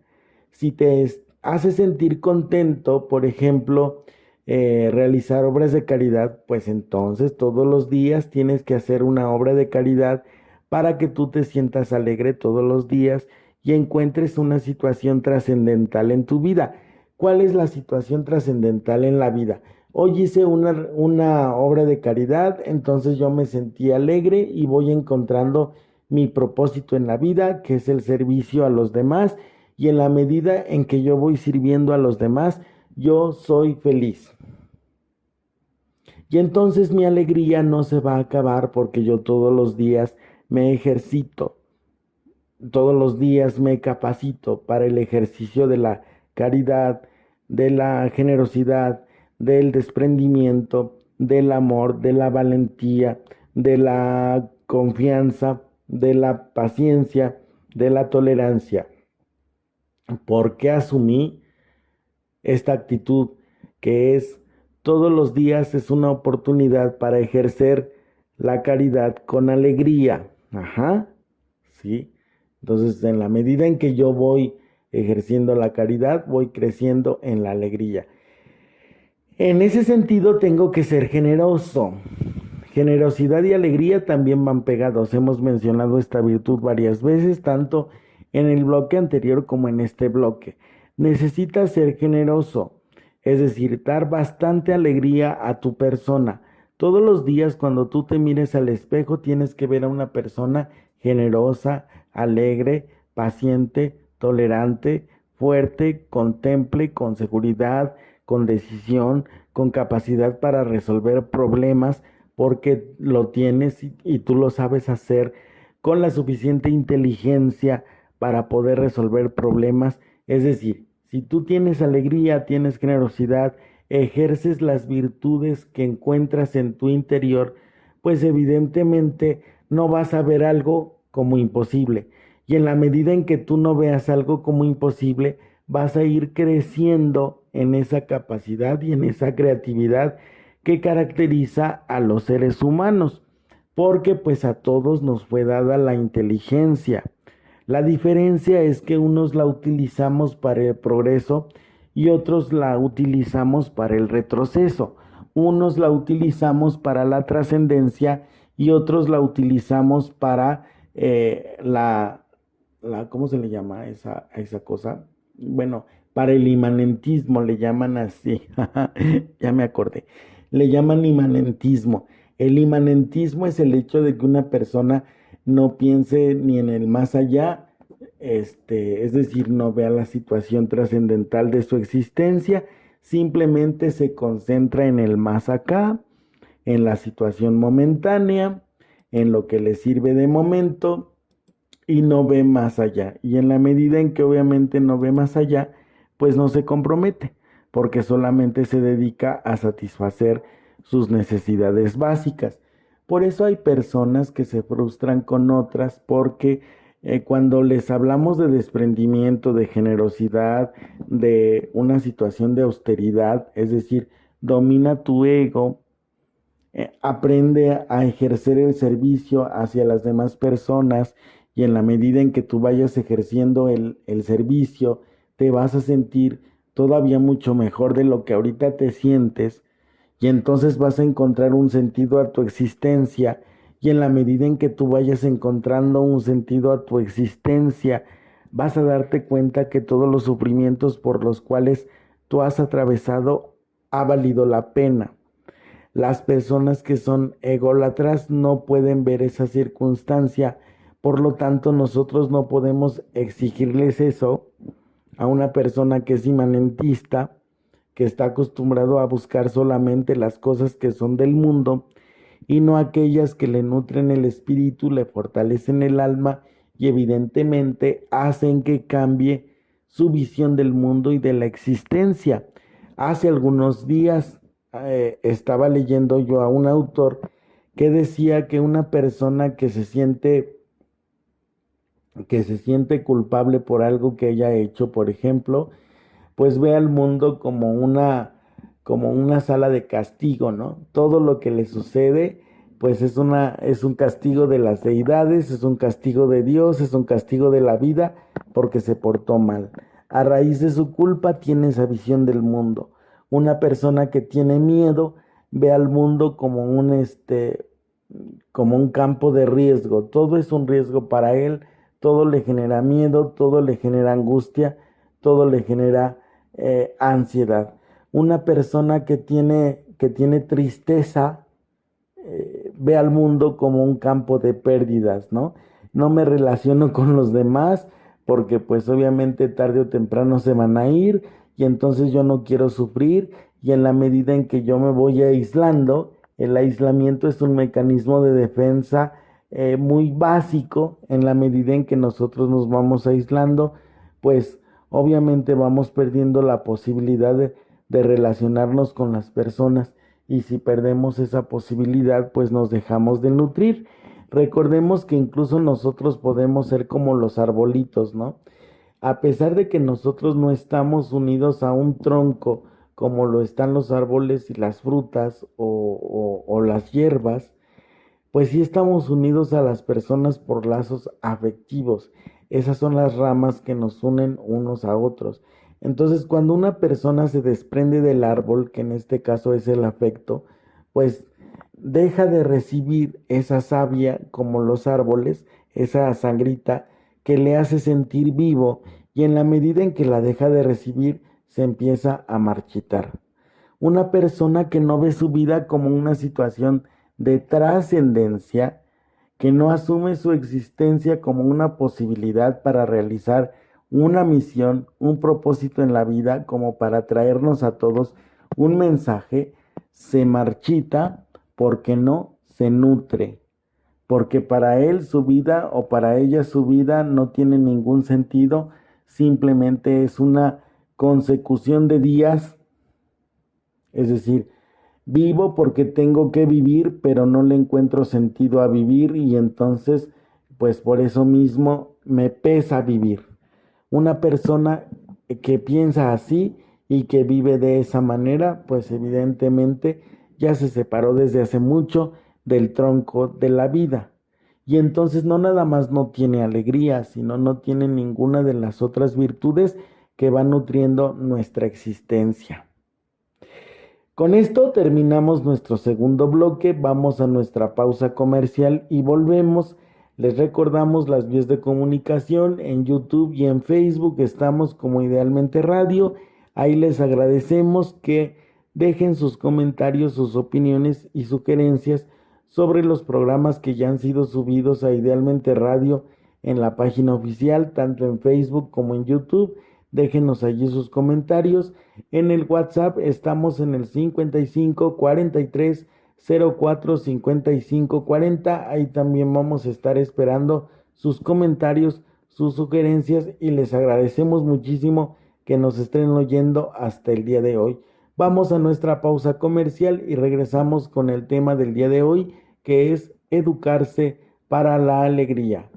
Si te hace sentir contento, por ejemplo, realizar obras de caridad, pues entonces todos los días tienes que hacer una obra de caridad para que tú te sientas alegre todos los días y encuentres una situación trascendental en tu vida. ¿Cuál es la situación trascendental en la vida? Hoy hice una obra de caridad, entonces yo me sentí alegre y voy encontrando mi propósito en la vida, que es el servicio a los demás, y en la medida en que yo voy sirviendo a los demás, yo soy feliz. Y entonces mi alegría no se va a acabar porque yo todos los días me ejercito, todos los días me capacito para el ejercicio de la caridad, de la generosidad, del desprendimiento, del amor, de la valentía, de la confianza, de la paciencia, de la tolerancia. ¿Por qué asumí esta actitud que es todos los días es una oportunidad para ejercer la caridad con alegría? Ajá, sí. Entonces, en la medida en que yo voy ejerciendo la caridad, voy creciendo en la alegría. En ese sentido, tengo que ser generoso. Generosidad y alegría también van pegados. Hemos mencionado esta virtud varias veces, tanto en el bloque anterior como en este bloque. Necesitas ser generoso, es decir, dar bastante alegría a tu persona. Todos los días cuando tú te mires al espejo tienes que ver a una persona generosa, alegre, paciente, tolerante, fuerte, contemple, con seguridad, con decisión, con capacidad para resolver problemas, porque lo tienes y tú lo sabes hacer con la suficiente inteligencia para poder resolver problemas. Es decir, si tú tienes alegría, tienes generosidad, ejerces las virtudes que encuentras en tu interior, pues evidentemente no vas a ver algo como imposible. Y en la medida en que tú no veas algo como imposible, vas a ir creciendo en esa capacidad y en esa creatividad que caracteriza a los seres humanos, porque pues a todos nos fue dada la inteligencia. La diferencia es que unos la utilizamos para el progreso y otros la utilizamos para el retroceso. Unos la utilizamos para la trascendencia y otros la utilizamos para ¿cómo se le llama a esa cosa? Bueno, para el imanentismo le llaman así. Ya me acordé. Le llaman imanentismo. El imanentismo es el hecho de que una persona no piense ni en el más allá, es decir, no vea la situación trascendental de su existencia, simplemente se concentra en el más acá, en la situación momentánea, en lo que le sirve de momento y no ve más allá. Y en la medida en que obviamente no ve más allá, pues no se compromete, porque solamente se dedica a satisfacer sus necesidades básicas. Por eso hay personas que se frustran con otras porque cuando les hablamos de desprendimiento, de generosidad, de una situación de austeridad, es decir, domina tu ego, aprende a ejercer el servicio hacia las demás personas y en la medida en que tú vayas ejerciendo el servicio, te vas a sentir todavía mucho mejor de lo que ahorita te sientes y entonces vas a encontrar un sentido a tu existencia y en la medida en que tú vayas encontrando un sentido a tu existencia, vas a darte cuenta que todos los sufrimientos por los cuales tú has atravesado ha valido la pena. Las personas que son ególatras no pueden ver esa circunstancia, por lo tanto nosotros no podemos exigirles eso a una persona que es imanentista, que está acostumbrado a buscar solamente las cosas que son del mundo y no aquellas que le nutren el espíritu, le fortalecen el alma y evidentemente hacen que cambie su visión del mundo y de la existencia. Hace algunos días estaba leyendo yo a un autor que decía que una persona que se siente culpable por algo que haya hecho, por ejemplo, pues ve al mundo como una sala de castigo, ¿no? Todo lo que le sucede, pues es un castigo de las deidades, es un castigo de Dios, es un castigo de la vida, porque se portó mal. A raíz de su culpa tiene esa visión del mundo. Una persona que tiene miedo ve al mundo como un campo de riesgo. Todo es un riesgo para él, todo le genera miedo, todo le genera angustia, todo le genera ansiedad. Una persona que tiene tristeza ve al mundo como un campo de pérdidas, ¿no? No me relaciono con los demás porque pues obviamente tarde o temprano se van a ir y entonces yo no quiero sufrir y en la medida en que yo me voy aislando, el aislamiento es un mecanismo de defensa muy básico. En la medida en que nosotros nos vamos aislando, pues obviamente vamos perdiendo la posibilidad de relacionarnos con las personas y si perdemos esa posibilidad, pues nos dejamos de nutrir. Recordemos que incluso nosotros podemos ser como los arbolitos, ¿no? A pesar de que nosotros no estamos unidos a un tronco como lo están los árboles y las frutas o las hierbas, pues sí estamos unidos a las personas por lazos afectivos. Esas son las ramas que nos unen unos a otros. Entonces, cuando una persona se desprende del árbol, que en este caso es el afecto, pues deja de recibir esa savia como los árboles, esa sangrita que le hace sentir vivo y en la medida en que la deja de recibir, se empieza a marchitar. Una persona que no ve su vida como una situación de trascendencia, que no asume su existencia como una posibilidad para realizar una misión, un propósito en la vida como para traernos a todos un mensaje, se marchita porque no se nutre, porque para él su vida o para ella su vida no tiene ningún sentido, simplemente es una consecución de días, es decir, vivo porque tengo que vivir, pero no le encuentro sentido a vivir y entonces, pues por eso mismo me pesa vivir. Una persona que piensa así y que vive de esa manera, pues evidentemente ya se separó desde hace mucho del tronco de la vida. Y entonces no nada más no tiene alegría, sino no tiene ninguna de las otras virtudes que van nutriendo nuestra existencia. Con esto terminamos nuestro segundo bloque, vamos a nuestra pausa comercial y volvemos. Les recordamos las vías de comunicación en YouTube y en Facebook, estamos como Idealmente Radio. Ahí les agradecemos que dejen sus comentarios, sus opiniones y sugerencias sobre los programas que ya han sido subidos a Idealmente Radio en la página oficial, tanto en Facebook como en YouTube. Déjenos allí sus comentarios. En el WhatsApp estamos en el 55 43 04 55 40. Ahí también vamos a estar esperando sus comentarios, sus sugerencias y les agradecemos muchísimo que nos estén oyendo hasta el día de hoy. Vamos a nuestra pausa comercial y regresamos con el tema del día de hoy, que es educarse para la alegría.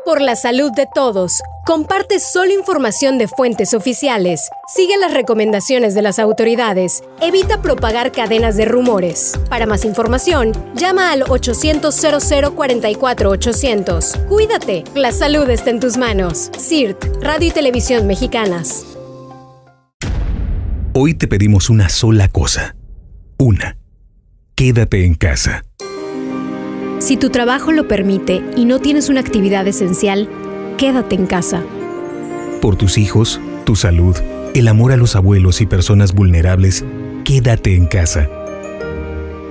Por la salud de todos, comparte solo información de fuentes oficiales, sigue las recomendaciones de las autoridades, evita propagar cadenas de rumores. Para más información, llama al 800-0044-800. Cuídate, la salud está en tus manos. CIRT, Radio y Televisión Mexicanas. Hoy te pedimos una sola cosa. Una. Quédate en casa. Si tu trabajo lo permite y no tienes una actividad esencial, quédate en casa. Por tus hijos, tu salud, el amor a los abuelos y personas vulnerables, quédate en casa.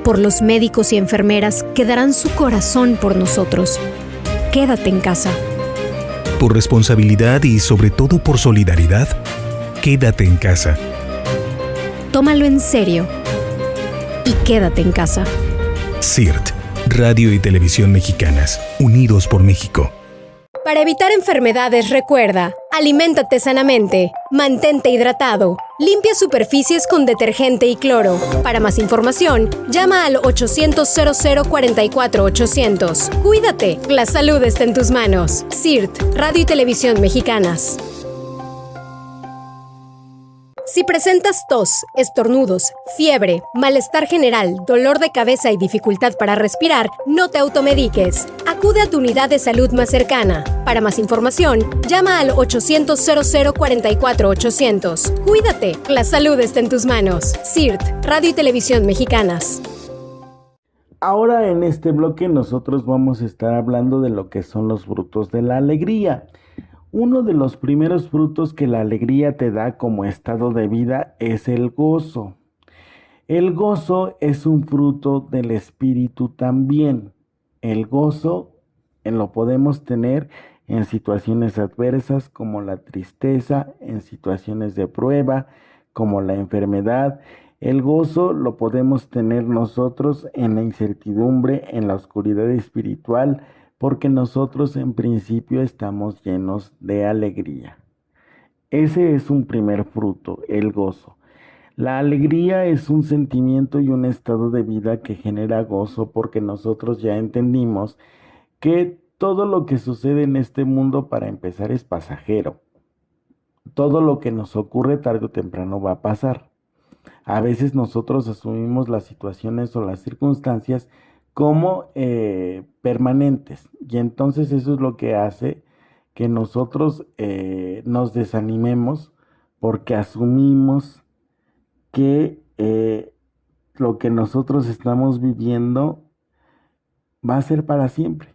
Por los médicos y enfermeras que darán su corazón por nosotros, quédate en casa. Por responsabilidad y sobre todo por solidaridad, quédate en casa. Tómalo en serio y quédate en casa. CIRT, Radio y Televisión Mexicanas, unidos por México. Para evitar enfermedades, recuerda, aliméntate sanamente, mantente hidratado, limpia superficies con detergente y cloro. Para más información, llama al 800-0044-800. Cuídate, la salud está en tus manos. CIRT, Radio y Televisión Mexicanas. Si presentas tos, estornudos, fiebre, malestar general, dolor de cabeza y dificultad para respirar, no te automediques. Acude a tu unidad de salud más cercana. Para más información, llama al 800-0044-800. Cuídate, la salud está en tus manos. CIRT, Radio y Televisión Mexicanas. Ahora en este bloque nosotros vamos a estar hablando de lo que son los frutos de la alegría. Uno de los primeros frutos que la alegría te da como estado de vida es el gozo. El gozo es un fruto del espíritu también. El gozo lo podemos tener en situaciones adversas como la tristeza, en situaciones de prueba como la enfermedad. El gozo lo podemos tener nosotros en la incertidumbre, en la oscuridad espiritual, porque nosotros en principio estamos llenos de alegría. Ese es un primer fruto, el gozo. La alegría es un sentimiento y un estado de vida que genera gozo porque nosotros ya entendimos que todo lo que sucede en este mundo, para empezar, es pasajero. Todo lo que nos ocurre tarde o temprano va a pasar. A veces nosotros asumimos las situaciones o las circunstancias como permanentes, y entonces eso es lo que hace que nosotros nos desanimemos porque asumimos que lo que nosotros estamos viviendo va a ser para siempre,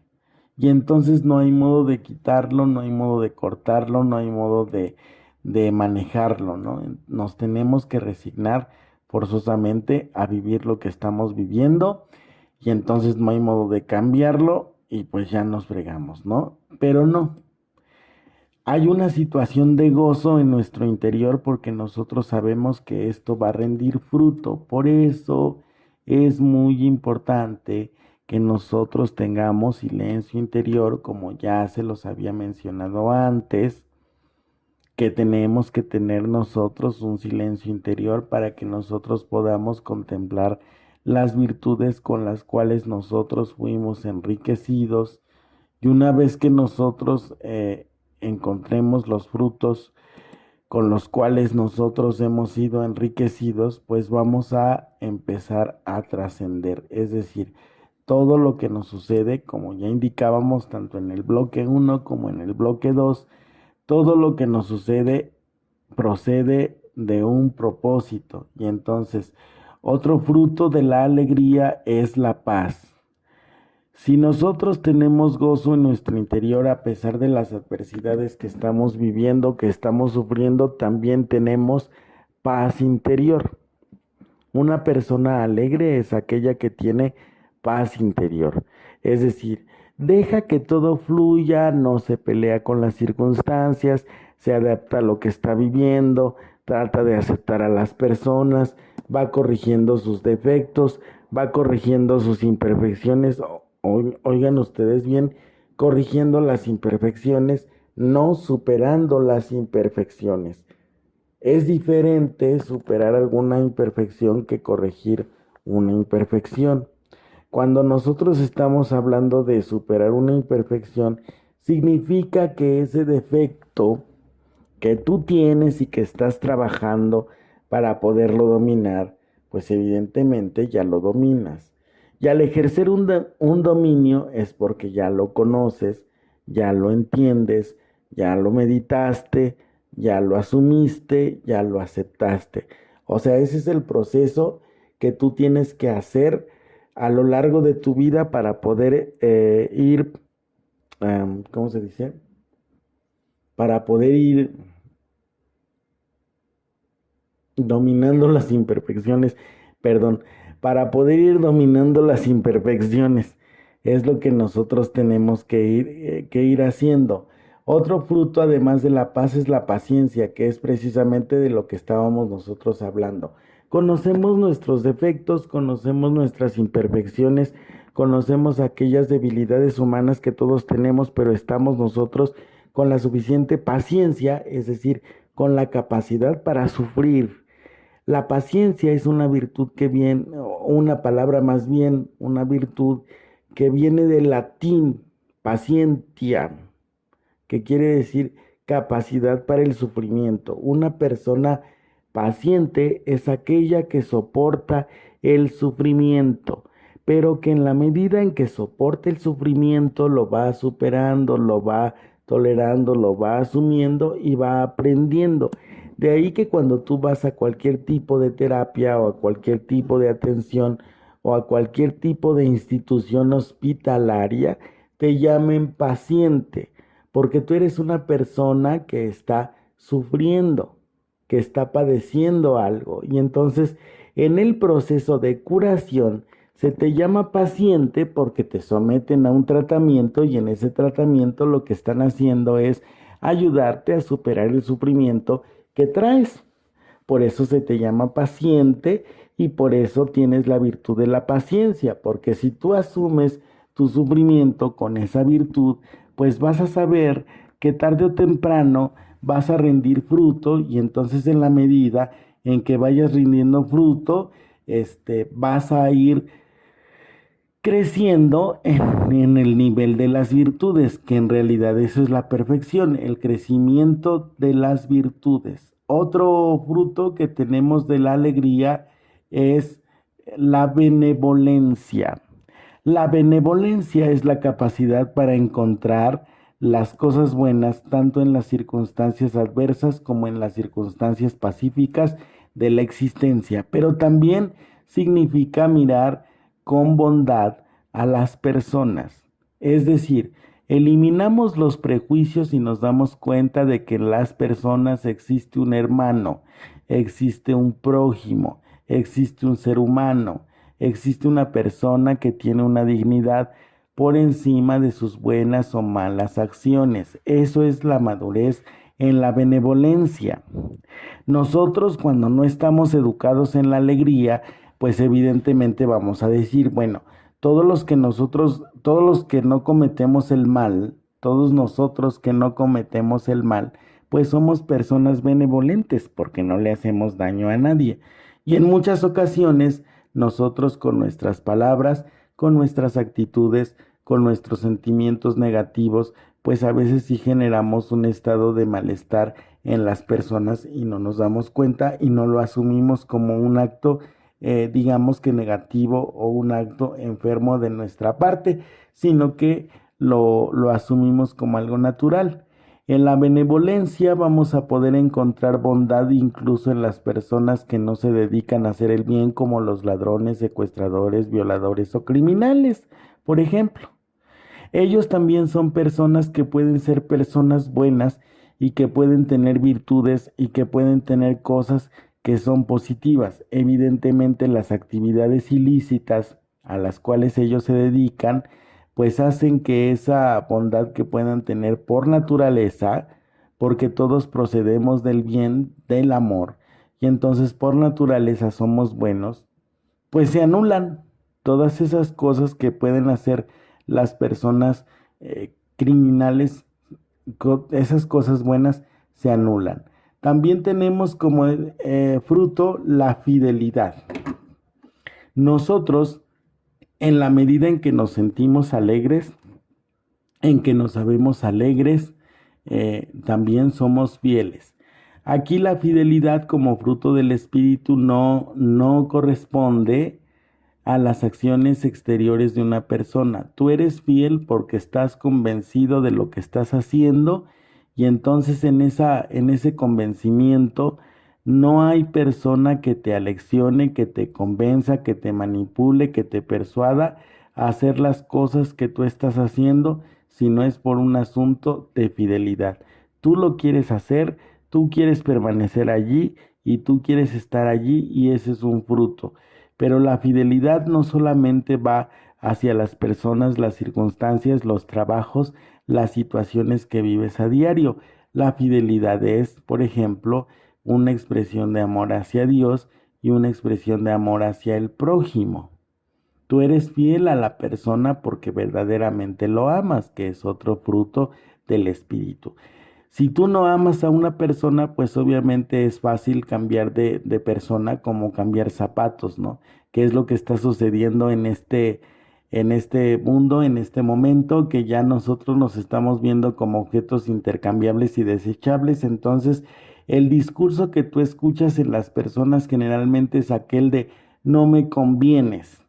y entonces no hay modo de quitarlo, no hay modo de cortarlo, no hay modo de manejarlo, ¿no? Nos tenemos que resignar forzosamente a vivir lo que estamos viviendo, y entonces no hay modo de cambiarlo y pues ya nos fregamos, ¿no? Pero no. Hay una situación de gozo en nuestro interior porque nosotros sabemos que esto va a rendir fruto. Por eso es muy importante que nosotros tengamos silencio interior, como ya se los había mencionado antes, que tenemos que tener nosotros un silencio interior para que nosotros podamos contemplar las virtudes con las cuales nosotros fuimos enriquecidos. Y una vez que nosotros encontremos los frutos con los cuales nosotros hemos sido enriquecidos, pues vamos a empezar a trascender. Es decir, todo lo que nos sucede, como ya indicábamos, tanto en el bloque 1 como en el bloque 2, todo lo que nos sucede procede de un propósito. Y entonces, otro fruto de la alegría es la paz. Si nosotros tenemos gozo en nuestro interior a pesar de las adversidades que estamos viviendo, que estamos sufriendo, también tenemos paz interior. Una persona alegre es aquella que tiene paz interior. Es decir, deja que todo fluya, no se pelea con las circunstancias, se adapta a lo que está viviendo, trata de aceptar a las personas, va corrigiendo sus defectos, va corrigiendo sus imperfecciones. Oigan ustedes bien, corrigiendo las imperfecciones, no superando las imperfecciones. Es diferente superar alguna imperfección que corregir una imperfección. Cuando nosotros estamos hablando de superar una imperfección, significa que ese defecto que tú tienes y que estás trabajando para poderlo dominar, pues evidentemente ya lo dominas. Y al ejercer un dominio es porque ya lo conoces, ya lo entiendes, ya lo meditaste, ya lo asumiste, ya lo aceptaste. O sea, ese es el proceso que tú tienes que hacer a lo largo de tu vida para poder ir, ¿cómo se dice? Para poder ir dominando las imperfecciones, perdón, para poder ir dominando las imperfecciones. Es lo que nosotros tenemos que ir haciendo. Otro fruto, además de la paz, es la paciencia, que es precisamente de lo que estábamos nosotros hablando. Conocemos nuestros defectos, conocemos nuestras imperfecciones, conocemos aquellas debilidades humanas que todos tenemos, pero estamos nosotros con la suficiente paciencia, es decir, con la capacidad para sufrir. La paciencia es una virtud que viene, una palabra más bien, una virtud que viene del latín patientia, que quiere decir capacidad para el sufrimiento. Una persona paciente es aquella que soporta el sufrimiento, pero que en la medida en que soporta el sufrimiento lo va superando, lo va tolerando, lo va asumiendo y va aprendiendo. De ahí que cuando tú vas a cualquier tipo de terapia o a cualquier tipo de atención o a cualquier tipo de institución hospitalaria, te llamen paciente, porque tú eres una persona que está sufriendo, que está padeciendo algo. Y entonces, en el proceso de curación, se te llama paciente porque te someten a un tratamiento y en ese tratamiento lo que están haciendo es ayudarte a superar el sufrimiento que traes. Por eso se te llama paciente y por eso tienes la virtud de la paciencia, porque si tú asumes tu sufrimiento con esa virtud, pues vas a saber que tarde o temprano vas a rendir fruto y entonces en la medida en que vayas rindiendo fruto, vas a ir creciendo en el nivel de las virtudes, que en realidad eso es la perfección, el crecimiento de las virtudes. Otro fruto que tenemos de la alegría es la benevolencia. La benevolencia es la capacidad para encontrar las cosas buenas tanto en las circunstancias adversas como en las circunstancias pacíficas de la existencia, pero también significa mirar con bondad a las personas. Es decir, eliminamos los prejuicios y nos damos cuenta de que en las personas existe un hermano, existe un prójimo, existe un ser humano, existe una persona que tiene una dignidad por encima de sus buenas o malas acciones. Eso es la madurez en la benevolencia. Nosotros, cuando no estamos educados en la alegría, pues evidentemente vamos a decir, bueno, todos los que no cometemos el mal, todos nosotros que no cometemos el mal, pues somos personas benevolentes porque no le hacemos daño a nadie. Y en muchas ocasiones nosotros con nuestras palabras, con nuestras actitudes, con nuestros sentimientos negativos, pues a veces sí generamos un estado de malestar en las personas y no nos damos cuenta y no lo asumimos como un acto, digamos que negativo o un acto enfermo de nuestra parte, sino que lo asumimos como algo natural. En la benevolencia vamos a poder encontrar bondad incluso en las personas que no se dedican a hacer el bien, como los ladrones, secuestradores, violadores o criminales, por ejemplo. Ellos también son personas que pueden ser personas buenas y que pueden tener virtudes y que pueden tener cosas que son positivas. Evidentemente las actividades ilícitas a las cuales ellos se dedican, pues hacen que esa bondad que puedan tener por naturaleza, porque todos procedemos del bien, del amor, y entonces por naturaleza somos buenos, pues se anulan todas esas cosas que pueden hacer las personas criminales, esas cosas buenas se anulan. También tenemos como fruto la fidelidad. Nosotros, en la medida en que nos sentimos alegres, en que nos sabemos alegres, también somos fieles. Aquí la fidelidad como fruto del Espíritu no corresponde a las acciones exteriores de una persona. Tú eres fiel porque estás convencido de lo que estás haciendo y entonces en ese convencimiento no hay persona que te aleccione, que te convenza, que te manipule, que te persuada a hacer las cosas que tú estás haciendo, si no es por un asunto de fidelidad. Tú lo quieres hacer, tú quieres permanecer allí y tú quieres estar allí y ese es un fruto. Pero la fidelidad no solamente va hacia las personas, las circunstancias, los trabajos, las situaciones que vives a diario. La fidelidad es, por ejemplo, una expresión de amor hacia Dios y una expresión de amor hacia el prójimo. Tú eres fiel a la persona porque verdaderamente lo amas, que es otro fruto del Espíritu. Si tú no amas a una persona, pues obviamente es fácil cambiar de persona como cambiar zapatos, ¿no? ¿Qué es lo que está sucediendo en este mundo, en este momento, que ya nosotros nos estamos viendo como objetos intercambiables y desechables? Entonces, el discurso que tú escuchas en las personas generalmente es aquel de no me convienes.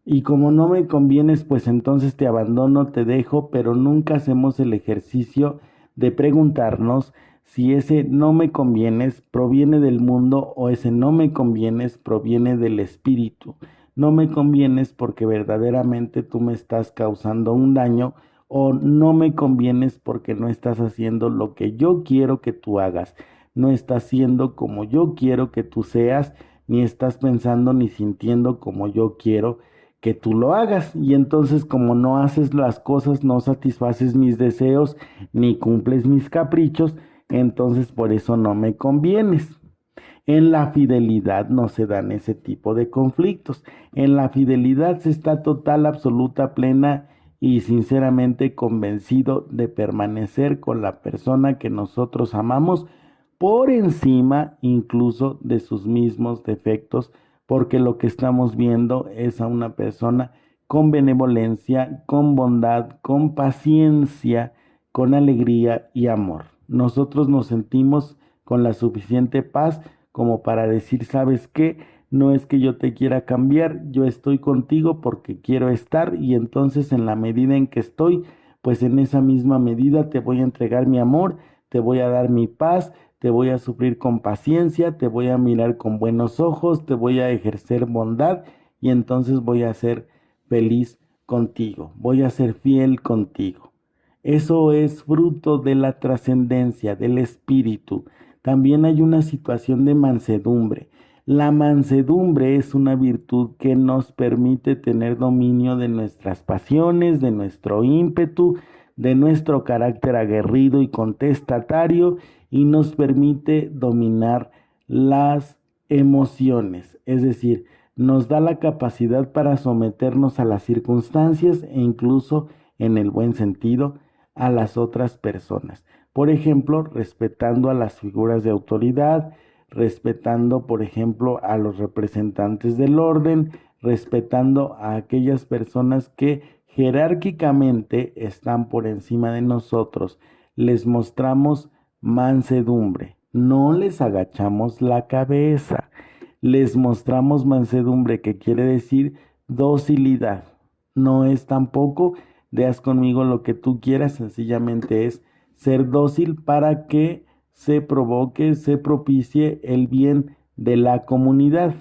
Y como no me convienes, pues entonces te abandono, te dejo, pero nunca hacemos el ejercicio de preguntarnos si ese no me convienes proviene del mundo o ese no me convienes proviene del espíritu. No me convienes porque verdaderamente tú me estás causando un daño o no me convienes porque no estás haciendo lo que yo quiero que tú hagas. No estás siendo como yo quiero que tú seas, ni estás pensando ni sintiendo como yo quiero que tú lo hagas. Y entonces como no haces las cosas, no satisfaces mis deseos, ni cumples mis caprichos, entonces por eso no me convienes. En la fidelidad no se dan ese tipo de conflictos. En la fidelidad se está total, absoluta, plena y sinceramente convencido de permanecer con la persona que nosotros amamos por encima incluso de sus mismos defectos, porque lo que estamos viendo es a una persona con benevolencia, con bondad, con paciencia, con alegría y amor. Nosotros nos sentimos con la suficiente paz como para decir, ¿sabes qué? No es que yo te quiera cambiar, yo estoy contigo porque quiero estar y entonces en la medida en que estoy, pues en esa misma medida te voy a entregar mi amor, te voy a dar mi paz, te voy a sufrir con paciencia, te voy a mirar con buenos ojos, te voy a ejercer bondad y entonces voy a ser feliz contigo, voy a ser fiel contigo. Eso es fruto de la trascendencia del espíritu. También hay una situación de mansedumbre. La mansedumbre es una virtud que nos permite tener dominio de nuestras pasiones, de nuestro ímpetu, de nuestro carácter aguerrido y contestatario, y nos permite dominar las emociones, es decir, nos da la capacidad para someternos a las circunstancias e incluso, en el buen sentido, a las otras personas. Por ejemplo, respetando a las figuras de autoridad, respetando, por ejemplo, a los representantes del orden, respetando a aquellas personas que jerárquicamente están por encima de nosotros. Les mostramos mansedumbre, no les agachamos la cabeza, les mostramos mansedumbre, que quiere decir docilidad. No es tampoco de haz conmigo lo que tú quieras, sencillamente es ser dócil para que se provoque, se propicie el bien de la comunidad,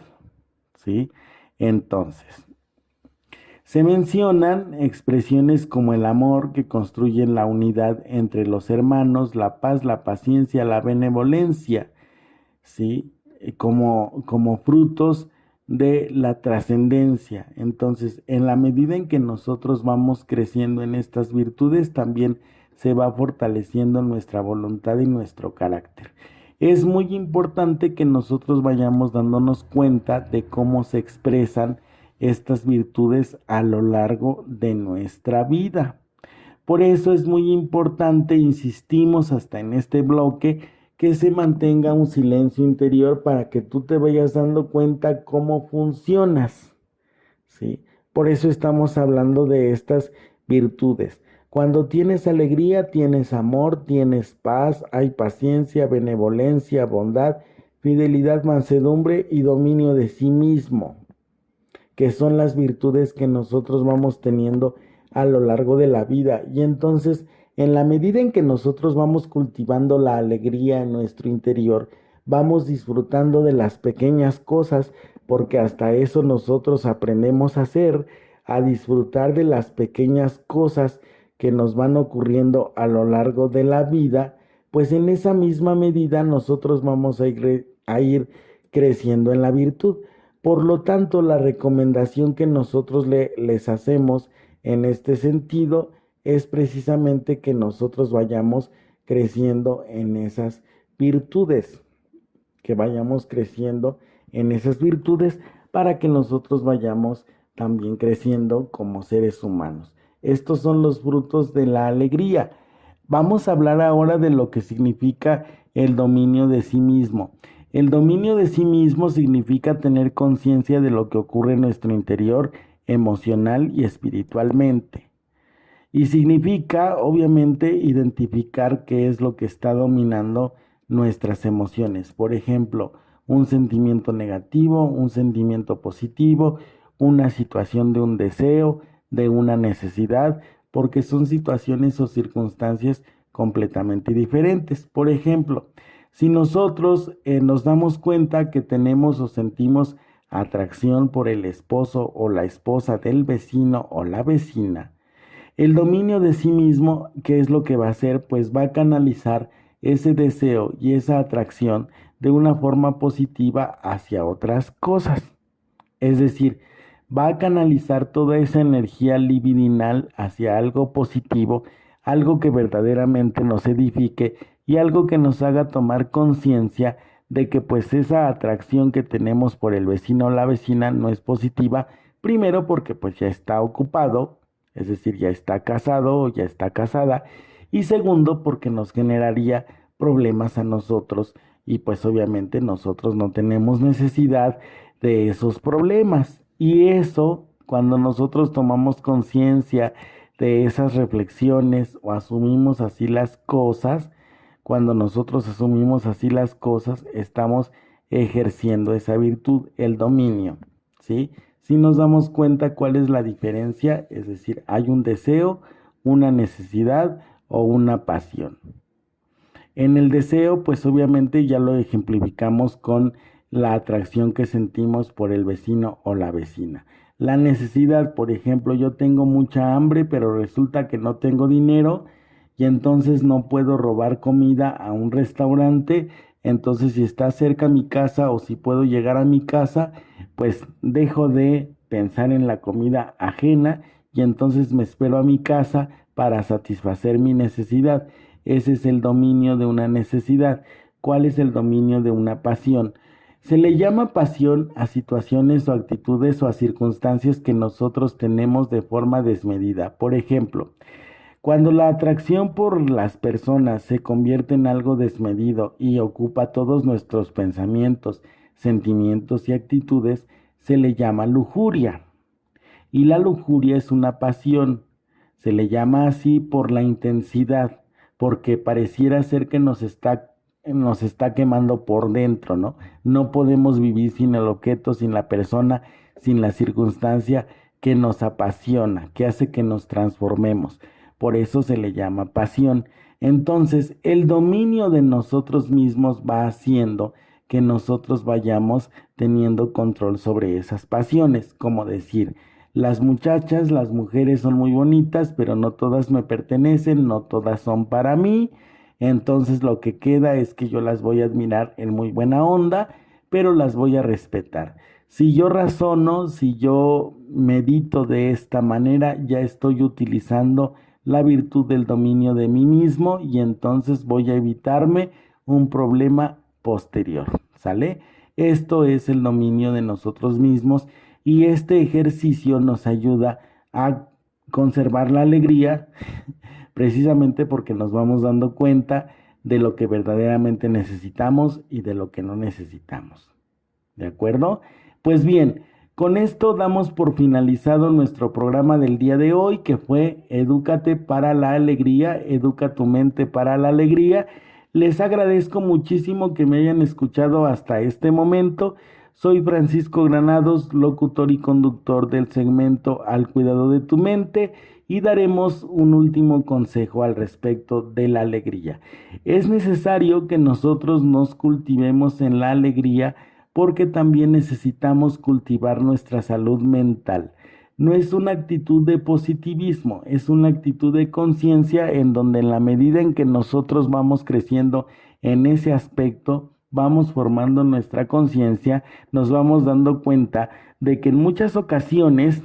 ¿sí? Entonces, se mencionan expresiones como el amor, que construyen la unidad entre los hermanos, la paz, la paciencia, la benevolencia, ¿sí? Como frutos de la trascendencia. Entonces, en la medida en que nosotros vamos creciendo en estas virtudes, también se va fortaleciendo nuestra voluntad y nuestro carácter. Es muy importante que nosotros vayamos dándonos cuenta de cómo se expresan estas virtudes a lo largo de nuestra vida. Por eso es muy importante, insistimos hasta en este bloque, que se mantenga un silencio interior para que tú te vayas dando cuenta cómo funcionas, ¿sí? Por eso estamos hablando de estas virtudes. Cuando tienes alegría, tienes amor, tienes paz, hay paciencia, benevolencia, bondad, fidelidad, mansedumbre y dominio de sí mismo, que son las virtudes que nosotros vamos teniendo a lo largo de la vida. Y entonces, en la medida en que nosotros vamos cultivando la alegría en nuestro interior, vamos disfrutando de las pequeñas cosas, porque hasta eso nosotros aprendemos a hacer, a disfrutar de las pequeñas cosas que nos van ocurriendo a lo largo de la vida. Pues en esa misma medida nosotros vamos a ir creciendo en la virtud. Por lo tanto, la recomendación que nosotros les hacemos en este sentido es precisamente que nosotros vayamos creciendo en esas virtudes, que vayamos creciendo en esas virtudes para que nosotros vayamos también creciendo como seres humanos. Estos son los frutos de la alegría. Vamos a hablar ahora de lo que significa el dominio de sí mismo. El dominio de sí mismo significa tener conciencia de lo que ocurre en nuestro interior, emocional y espiritualmente. Y significa, obviamente, identificar qué es lo que está dominando nuestras emociones. Por ejemplo, un sentimiento negativo, un sentimiento positivo, una situación de un deseo, de una necesidad, porque son situaciones o circunstancias completamente diferentes. Por ejemplo, si nosotros nos damos cuenta que tenemos o sentimos atracción por el esposo o la esposa del vecino o la vecina, el dominio de sí mismo, ¿qué es lo que va a hacer? Pues va a canalizar ese deseo y esa atracción de una forma positiva hacia otras cosas. Es decir, va a canalizar toda esa energía libidinal hacia algo positivo, algo que verdaderamente nos edifique y algo que nos haga tomar conciencia de que pues esa atracción que tenemos por el vecino o la vecina no es positiva, primero porque pues ya está ocupado, es decir, ya está casado o ya está casada, y segundo porque nos generaría problemas a nosotros y pues obviamente nosotros no tenemos necesidad de esos problemas. Y eso, cuando nosotros tomamos conciencia de esas reflexiones o asumimos así las cosas, cuando nosotros asumimos así las cosas, estamos ejerciendo esa virtud, el dominio, ¿sí? Si nos damos cuenta cuál es la diferencia, es decir, hay un deseo, una necesidad o una pasión. En el deseo, pues obviamente ya lo ejemplificamos con la atracción que sentimos por el vecino o la vecina. La necesidad, por ejemplo, yo tengo mucha hambre, pero resulta que no tengo dinero y entonces no puedo robar comida a un restaurante Entonces, si está cerca mi casa o si puedo llegar a mi casa, pues dejo de pensar en la comida ajena y entonces me espero a mi casa para satisfacer mi necesidad. Ese es el dominio de una necesidad. ¿Cuál es el dominio de una pasión? Se le llama pasión a situaciones o actitudes o a circunstancias que nosotros tenemos de forma desmedida. Por ejemplo, cuando la atracción por las personas se convierte en algo desmedido y ocupa todos nuestros pensamientos, sentimientos y actitudes, se le llama lujuria. Y la lujuria es una pasión. Se le llama así por la intensidad, porque pareciera ser que nos está quemando por dentro, ¿no? No podemos vivir sin el objeto, sin la persona, sin la circunstancia que nos apasiona, que hace que nos transformemos. Por eso se le llama pasión. Entonces, el dominio de nosotros mismos va haciendo que nosotros vayamos teniendo control sobre esas pasiones, como decir, las muchachas, las mujeres son muy bonitas, pero no todas me pertenecen, no todas son para mí. Entonces lo que queda es que yo las voy a admirar en muy buena onda, pero las voy a respetar. Si yo razono, si yo medito de esta manera, ya estoy utilizando la virtud del dominio de mí mismo y entonces voy a evitarme un problema posterior, ¿sale? Esto es el dominio de nosotros mismos y este ejercicio nos ayuda a conservar la alegría precisamente porque nos vamos dando cuenta de lo que verdaderamente necesitamos y de lo que no necesitamos. ¿De acuerdo? Pues bien, con esto damos por finalizado nuestro programa del día de hoy, que fue Edúcate para la Alegría, educa tu mente para la alegría. Les agradezco muchísimo que me hayan escuchado hasta este momento. Soy Francisco Granados, locutor y conductor del segmento Al Cuidado de tu Mente, y daremos un último consejo al respecto de la alegría. Es necesario que nosotros nos cultivemos en la alegría porque también necesitamos cultivar nuestra salud mental. No es una actitud de positivismo, es una actitud de conciencia en donde en la medida en que nosotros vamos creciendo en ese aspecto, vamos formando nuestra conciencia, nos vamos dando cuenta de que en muchas ocasiones,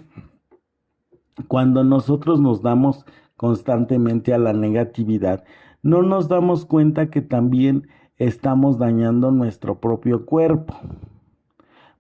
cuando nosotros nos damos constantemente a la negatividad, no nos damos cuenta que también estamos dañando nuestro propio cuerpo.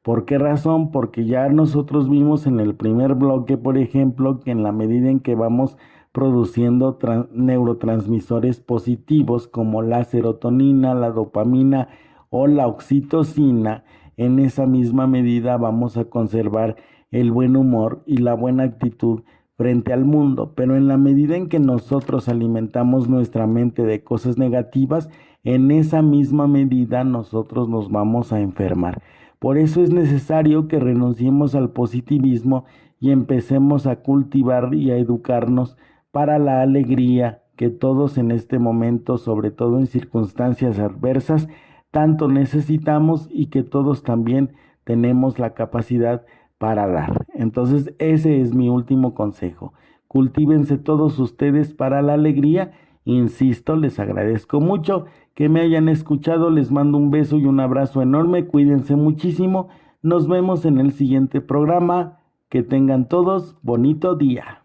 ¿Por qué razón? Porque ya nosotros vimos en el primer bloque, por ejemplo, que en la medida en que vamos produciendo neurotransmisores positivos como la serotonina, la dopamina o la oxitocina, en esa misma medida vamos a conservar el buen humor y la buena actitud frente al mundo. Pero en la medida en que nosotros alimentamos nuestra mente de cosas negativas, en esa misma medida nosotros nos vamos a enfermar. Por eso es necesario que renunciemos al positivismo y empecemos a cultivar y a educarnos para la alegría que todos en este momento, sobre todo en circunstancias adversas, tanto necesitamos y que todos también tenemos la capacidad para dar. Entonces ese es mi último consejo. Cultívense todos ustedes para la alegría. Insisto, les agradezco mucho que me hayan escuchado. Les mando un beso y un abrazo enorme. Cuídense muchísimo. Nos vemos en el siguiente programa. Que tengan todos bonito día.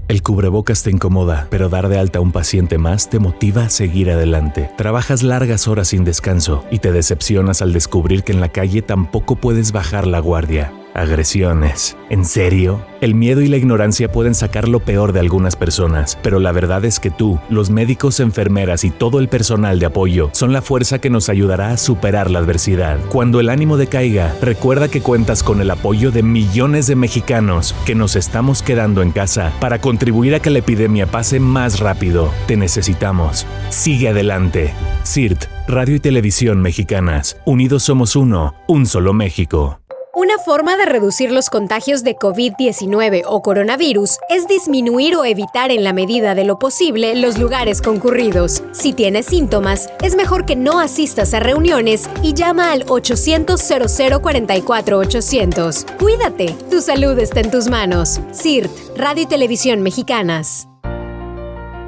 El cubrebocas te incomoda, pero dar de alta a un paciente más te motiva a seguir adelante. Trabajas largas horas sin descanso y te decepcionas al descubrir que en la calle tampoco puedes bajar la guardia. Agresiones. ¿En serio? El miedo y la ignorancia pueden sacar lo peor de algunas personas, pero la verdad es que tú, los médicos, enfermeras y todo el personal de apoyo son la fuerza que nos ayudará a superar la adversidad. Cuando el ánimo decaiga, recuerda que cuentas con el apoyo de millones de mexicanos que nos estamos quedando en casa para contribuir a que la epidemia pase más rápido. Te necesitamos. Sigue adelante. CIRT, Radio y Televisión Mexicanas. Unidos somos uno, un solo México. Una forma de reducir los contagios de COVID-19 o coronavirus es disminuir o evitar en la medida de lo posible los lugares concurridos. Si tienes síntomas, es mejor que no asistas a reuniones y llama al 800-0044-800. Cuídate, tu salud está en tus manos. CIRT, Radio y Televisión Mexicanas.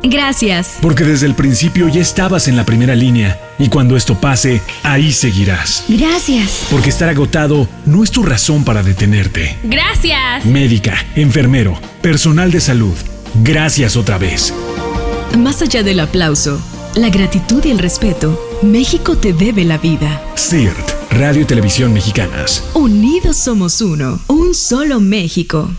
Gracias. Porque desde el principio ya estabas en la primera línea y cuando esto pase, ahí seguirás. Gracias. Porque estar agotado no es tu razón para detenerte. Gracias. Médica, enfermero, personal de salud, gracias otra vez. Más allá del aplauso, la gratitud y el respeto, México te debe la vida. CIRT, Radio y Televisión Mexicanas. Unidos somos uno, un solo México.